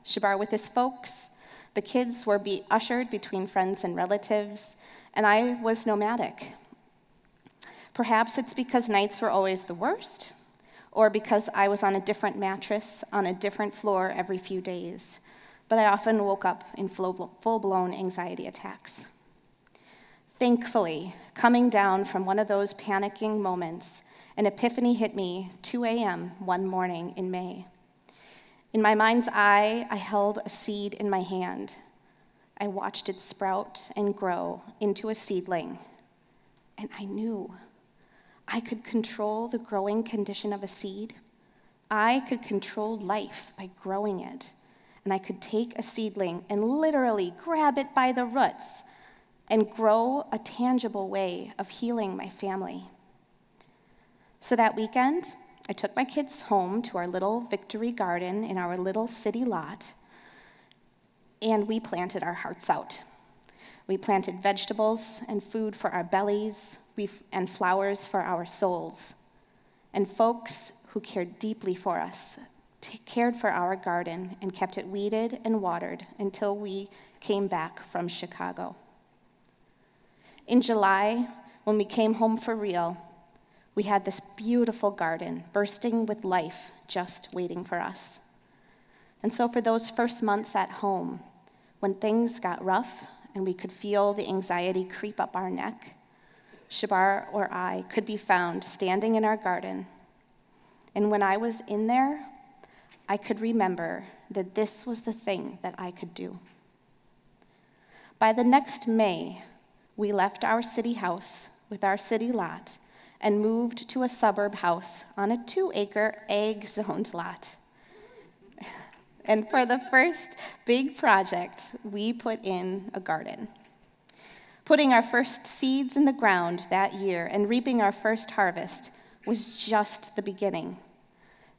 Shabar with his folks, the kids were ushered between friends and relatives, and I was nomadic. Perhaps it's because nights were always the worst, or because I was on a different mattress on a different floor every few days, but I often woke up in full-blown anxiety attacks. Thankfully, coming down from one of those panicking moments, an epiphany hit me 2 a.m. one morning in May. In my mind's eye, I held a seed in my hand. I watched it sprout and grow into a seedling, and I knew I could control the growing condition of a seed. I could control life by growing it, and I could take a seedling and literally grab it by the roots and grow a tangible way of healing my family. So that weekend, I took my kids home to our little victory garden in our little city lot, and we planted our hearts out. We planted vegetables and food for our bellies, and flowers for our souls. And folks who cared deeply for us cared for our garden and kept it weeded and watered until we came back from Chicago. In July, when we came home for real, we had this beautiful garden bursting with life just waiting for us. And so for those first months at home, when things got rough and we could feel the anxiety creep up our neck, Shabar or I could be found standing in our garden. And when I was in there, I could remember that this was the thing that I could do. By the next May, we left our city house with our city lot and moved to a suburb house on a 2-acre ag-zoned lot. And for the first big project, we put in a garden. Putting our first seeds in the ground that year and reaping our first harvest was just the beginning.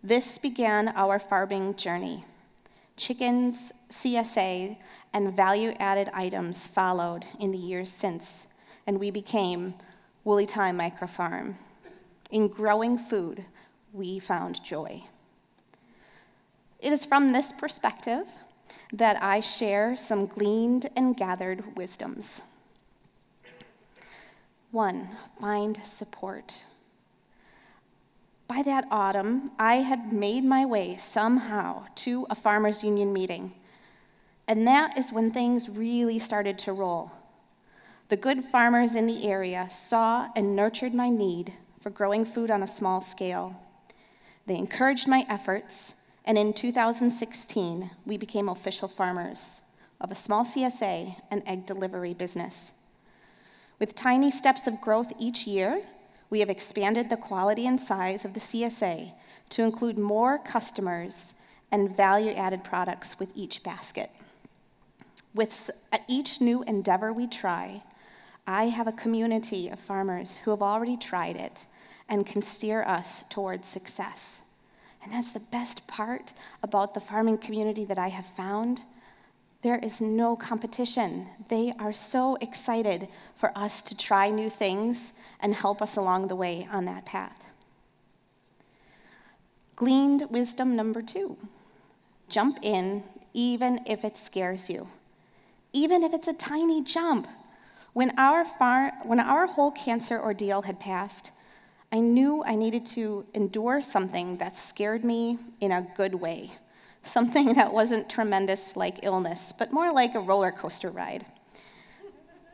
This began our farming journey. Chickens, CSA, and value-added items followed in the years since, and we became Woolly Time Microfarm. In growing food, we found joy. It is from this perspective that I share some gleaned and gathered wisdoms. 1, find support. By that autumn, I had made my way somehow to a farmers' union meeting, and that is when things really started to roll. The good farmers in the area saw and nurtured my need for growing food on a small scale. They encouraged my efforts, and in 2016, we became official farmers of a small CSA and egg delivery business. With tiny steps of growth each year, we have expanded the quality and size of the CSA to include more customers and value-added products with each basket. With each new endeavor we try, I have a community of farmers who have already tried it and can steer us towards success. And that's the best part about the farming community that I have found. There is no competition. They are so excited for us to try new things and help us along the way on that path. Gleaned wisdom number 2, jump in even if it scares you, even if it's a tiny jump. When our whole cancer ordeal had passed, I knew I needed to endure something that scared me in a good way. Something that wasn't tremendous like illness, but more like a roller coaster ride.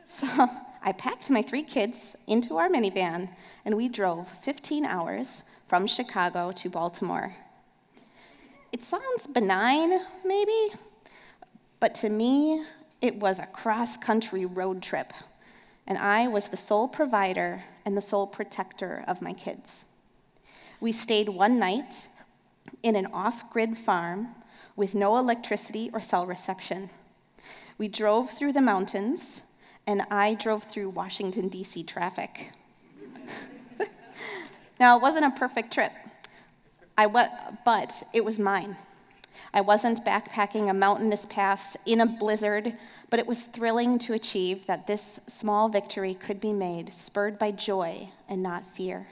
So I packed my 3 kids into our minivan, and we drove 15 hours from Chicago to Baltimore. It sounds benign, maybe, but to me, it was a cross-country road trip. and I was the sole provider and the sole protector of my kids. We stayed one night in an off-grid farm with no electricity or cell reception. We drove through the mountains, and I drove through Washington, D.C. traffic. Now, it wasn't a perfect trip, but it was mine. I wasn't backpacking a mountainous pass in a blizzard, but it was thrilling to achieve that this small victory could be made, spurred by joy and not fear.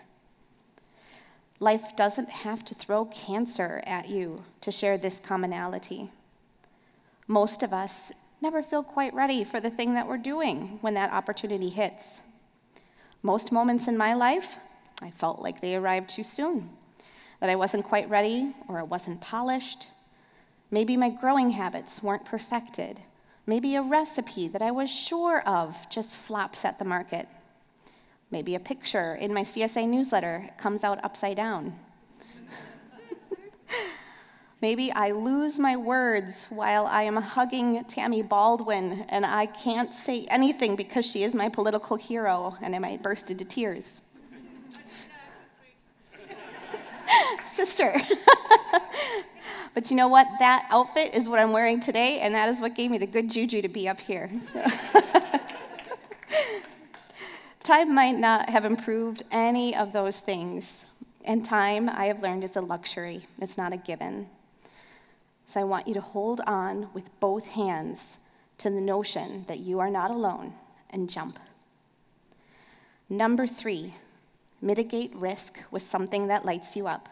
Life doesn't have to throw cancer at you to share this commonality. Most of us never feel quite ready for the thing that we're doing when that opportunity hits. Most moments in my life, I felt like they arrived too soon, that I wasn't quite ready or it wasn't polished. Maybe my growing habits weren't perfected. Maybe a recipe that I was sure of just flops at the market. Maybe a picture in my CSA newsletter comes out upside down. Maybe I lose my words while I am hugging Tammy Baldwin and I can't say anything because she is my political hero and I might burst into tears. Sister. But you know what? That outfit is what I'm wearing today, and that is what gave me the good juju to be up here. So. Time might not have improved any of those things, and time, I have learned, is a luxury. It's not a given. So I want you to hold on with both hands to the notion that you are not alone, and jump. Number 3, mitigate risk with something that lights you up.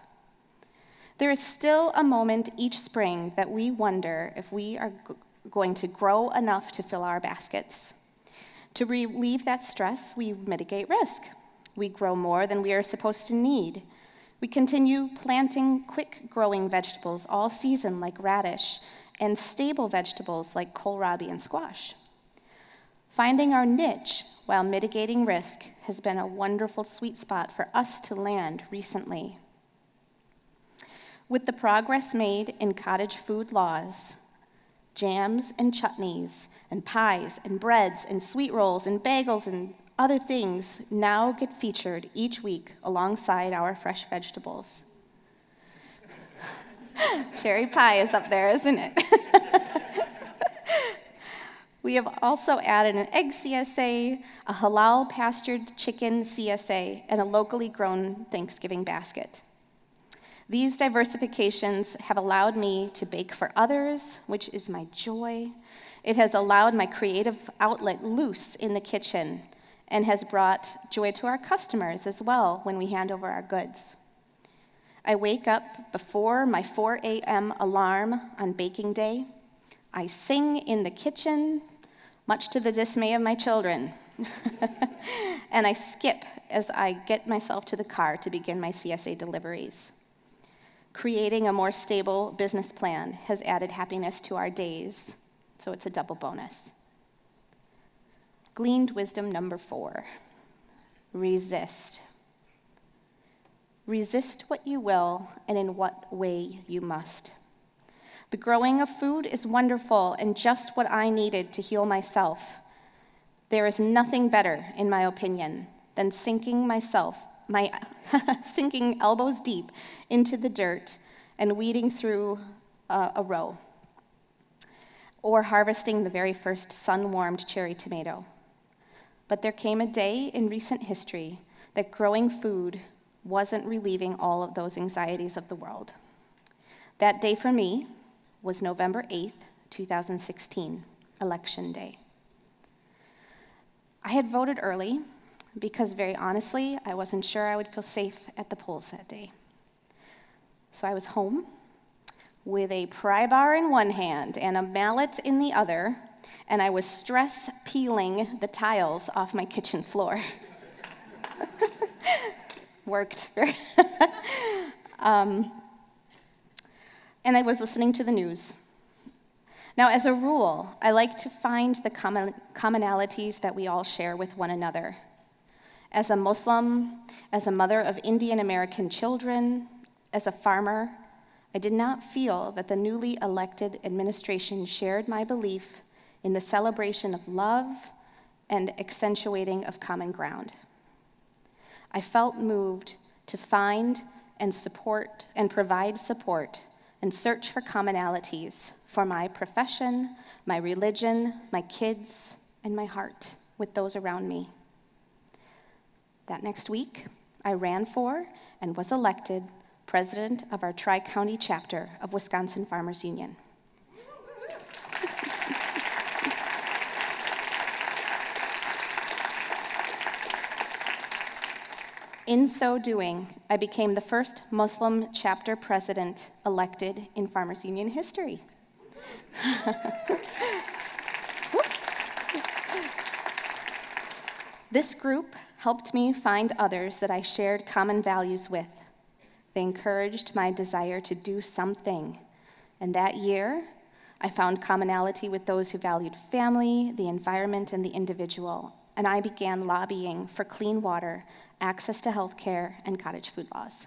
There is still a moment each spring that we wonder if we are going to grow enough to fill our baskets. To relieve that stress, we mitigate risk. We grow more than we are supposed to need. We continue planting quick-growing vegetables all season like radish and stable vegetables like kohlrabi and squash. Finding our niche while mitigating risk has been a wonderful sweet spot for us to land recently. With the progress made in cottage food laws, jams and chutneys and pies and breads and sweet rolls and bagels and other things now get featured each week alongside our fresh vegetables. Cherry pie is up there, isn't it? We have also added an egg CSA, a halal pastured chicken CSA, and a locally grown Thanksgiving basket. These diversifications have allowed me to bake for others, which is my joy. It has allowed my creative outlet loose in the kitchen and has brought joy to our customers as well when we hand over our goods. I wake up before my 4 a.m. alarm on baking day. I sing in the kitchen, much to the dismay of my children. And I skip as I get myself to the car to begin my CSA deliveries. Creating a more stable business plan has added happiness to our days, so it's a double bonus. Gleaned wisdom number 4, resist. Resist what you will and in what way you must. The growing of food is wonderful and just what I needed to heal myself. There is nothing better, in my opinion, than sinking elbows deep into the dirt and weeding through a row, or harvesting the very first sun-warmed cherry tomato. But there came a day in recent history that growing food wasn't relieving all of those anxieties of the world. That day for me was November 8th, 2016, Election Day. I had voted early because, very honestly, I wasn't sure I would feel safe at the polls that day. So I was home with a pry bar in one hand and a mallet in the other, and I was stress peeling the tiles off my kitchen floor. Worked. And I was listening to the news. Now, as a rule, I like to find the commonalities that we all share with one another. As a Muslim, as a mother of Indian American children, as a farmer, I did not feel that the newly elected administration shared my belief in the celebration of love and accentuating of common ground. I felt moved to find and support and provide support and search for commonalities for my profession, my religion, my kids, and my heart with those around me. That next week, I ran for and was elected president of our Tri-County chapter of Wisconsin Farmers Union. In so doing, I became the first Muslim chapter president elected in Farmers Union history. This group helped me find others that I shared common values with. They encouraged my desire to do something. And that year, I found commonality with those who valued family, the environment, and the individual. And I began lobbying for clean water, access to health care, and cottage food laws.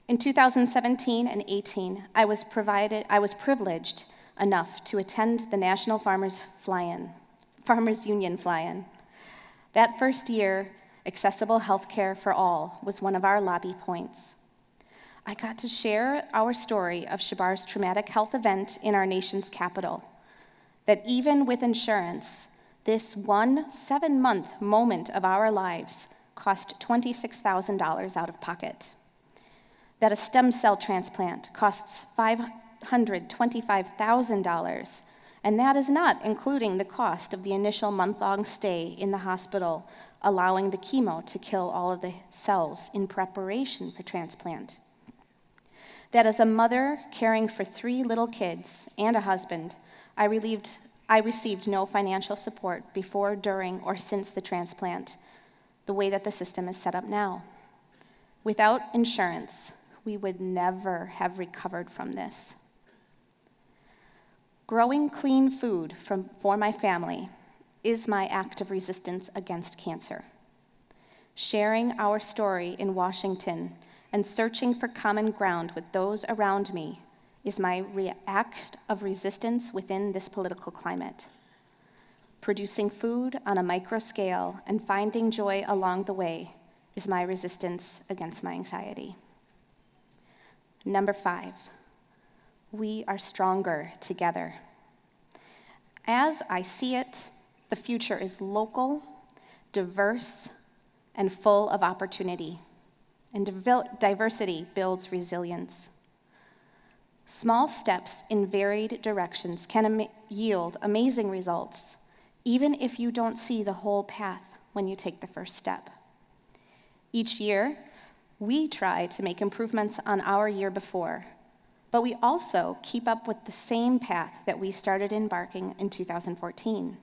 In 2017 and 18, I was privileged enough to attend the National Farmers Union Fly-In. That first year, accessible health care for all was one of our lobby points. I got to share our story of Shabar's traumatic health event in our nation's capital, that even with insurance, this one 7-month moment of our lives cost $26,000 out of pocket. That a stem cell transplant costs $525,000, and that is not including the cost of the initial month-long stay in the hospital, allowing the chemo to kill all of the cells in preparation for transplant. That as a mother caring for 3 little kids and a husband, I received no financial support before, during, or since the transplant, the way that the system is set up now. Without insurance, we would never have recovered from this. Growing clean food for my family is my act of resistance against cancer. Sharing our story in Washington and searching for common ground with those around me is my act of resistance within this political climate. Producing food on a micro scale and finding joy along the way is my resistance against my anxiety. Number 5, we are stronger together. As I see it, the future is local, diverse, and full of opportunity. And diversity builds resilience. Small steps in varied directions can yield amazing results, even if you don't see the whole path when you take the first step. Each year, we try to make improvements on our year before, but we also keep up with the same path that we started embarking in 2014.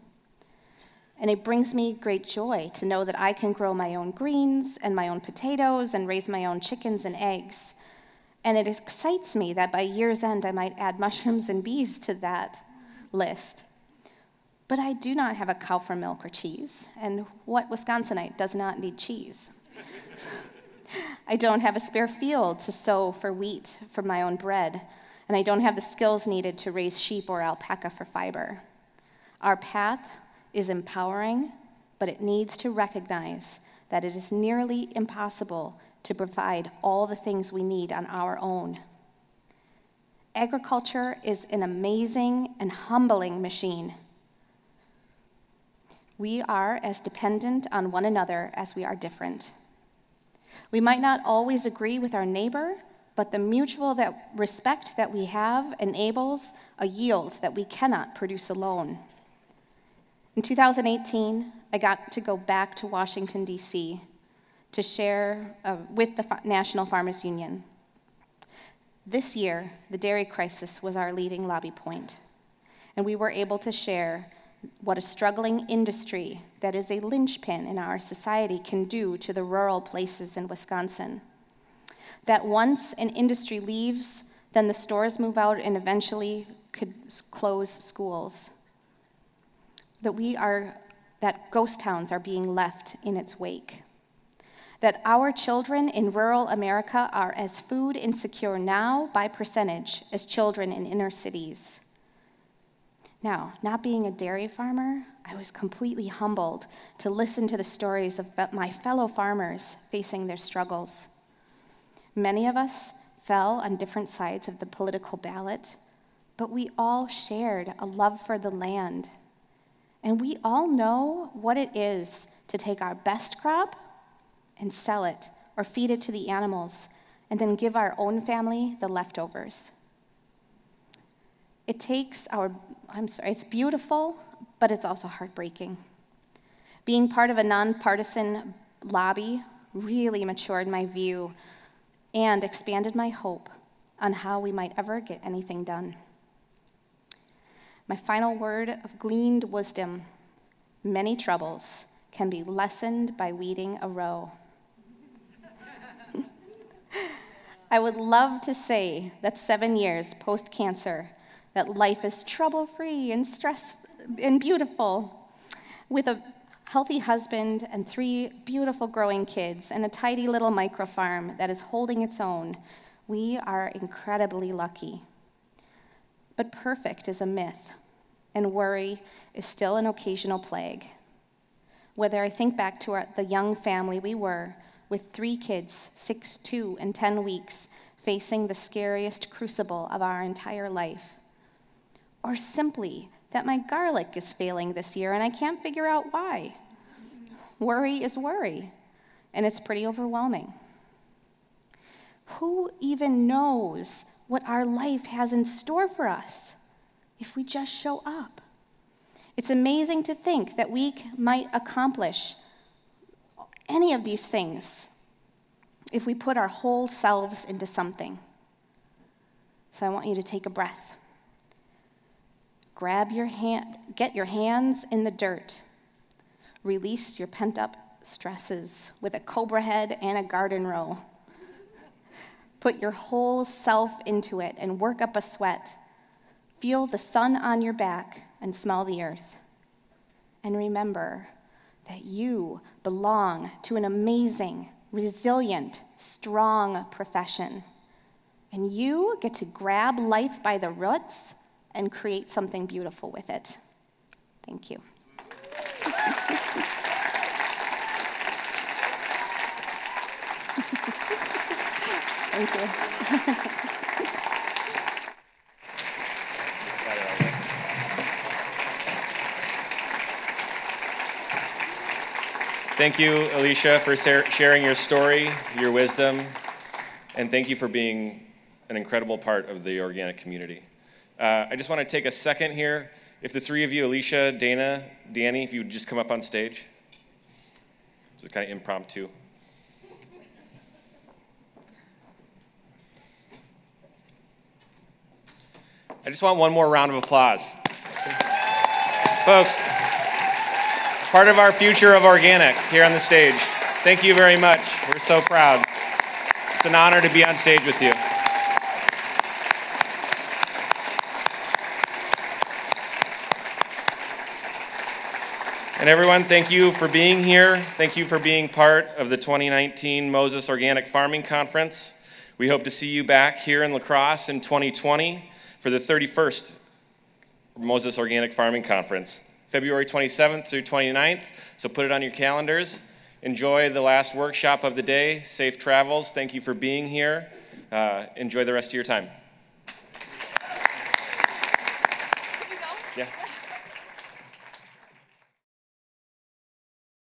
And it brings me great joy to know that I can grow my own greens and my own potatoes and raise my own chickens and eggs. And it excites me that by year's end, I might add mushrooms and bees to that list. But I do not have a cow for milk or cheese, and what Wisconsinite does not need cheese? I don't have a spare field to sow for wheat for my own bread, and I don't have the skills needed to raise sheep or alpaca for fiber. Our path is empowering, but it needs to recognize that it is nearly impossible to provide all the things we need on our own. Agriculture is an amazing and humbling machine. We are as dependent on one another as we are different. We might not always agree with our neighbor, but the mutual respect that we have enables a yield that we cannot produce alone. In 2018, I got to go back to Washington, D.C. to share with the National Farmers Union. This year, the dairy crisis was our leading lobby point, and we were able to share what a struggling industry that is a linchpin in our society can do to the rural places in Wisconsin. That once an industry leaves, then the stores move out and eventually could close schools. That ghost towns are being left in its wake. That our children in rural America are as food insecure now by percentage as children in inner cities. Now, not being a dairy farmer, I was completely humbled to listen to the stories of my fellow farmers facing their struggles. Many of us fell on different sides of the political ballot, but we all shared a love for the land. And we all know what it is to take our best crop and sell it or feed it to the animals, and then give our own family the leftovers. It's beautiful, but it's also heartbreaking. Being part of a nonpartisan lobby really matured my view and expanded my hope on how we might ever get anything done. My final word of gleaned wisdom: many troubles can be lessened by weeding a row. I would love to say that 7 years post-cancer, that life is trouble-free and and beautiful, with a healthy husband and 3 beautiful growing kids and a tidy little microfarm that is holding its own. We are incredibly lucky. But perfect is a myth, and worry is still an occasional plague. Whether I think back to the young family we were, with 3 kids, 6, 2, and 10 weeks, facing the scariest crucible of our entire life, or simply that my garlic is failing this year and I can't figure out why. Worry is worry, and it's pretty overwhelming. Who even knows what our life has in store for us if we just show up? It's amazing to think that we might accomplish any of these things if we put our whole selves into something. So I want you to take a breath. Get your hands in the dirt. Release your pent-up stresses with a cobra head and a garden row. Put your whole self into it and work up a sweat. Feel the sun on your back and smell the earth. And remember that you belong to an amazing, resilient, strong profession. And you get to grab life by the roots and create something beautiful with it. Thank you. Thank you. Thank you, Alicia, for sharing your story, your wisdom, and thank you for being an incredible part of the organic community. I just want to take a second here. If the 3 of you, Alicia, Dayna, Danny, if you would just come up on stage. It's kind of impromptu. I just want one more round of applause. Folks, part of our future of organic here on the stage. Thank you very much. We're so proud. It's an honor to be on stage with you. And everyone, thank you for being here. Thank you for being part of the 2019 Moses Organic Farming Conference. We hope to see you back here in La Crosse in 2020 for the 31st Moses Organic Farming Conference, February 27th through 29th, so put it on your calendars. Enjoy the last workshop of the day. Safe travels. Thank you for being here. Enjoy the rest of your time.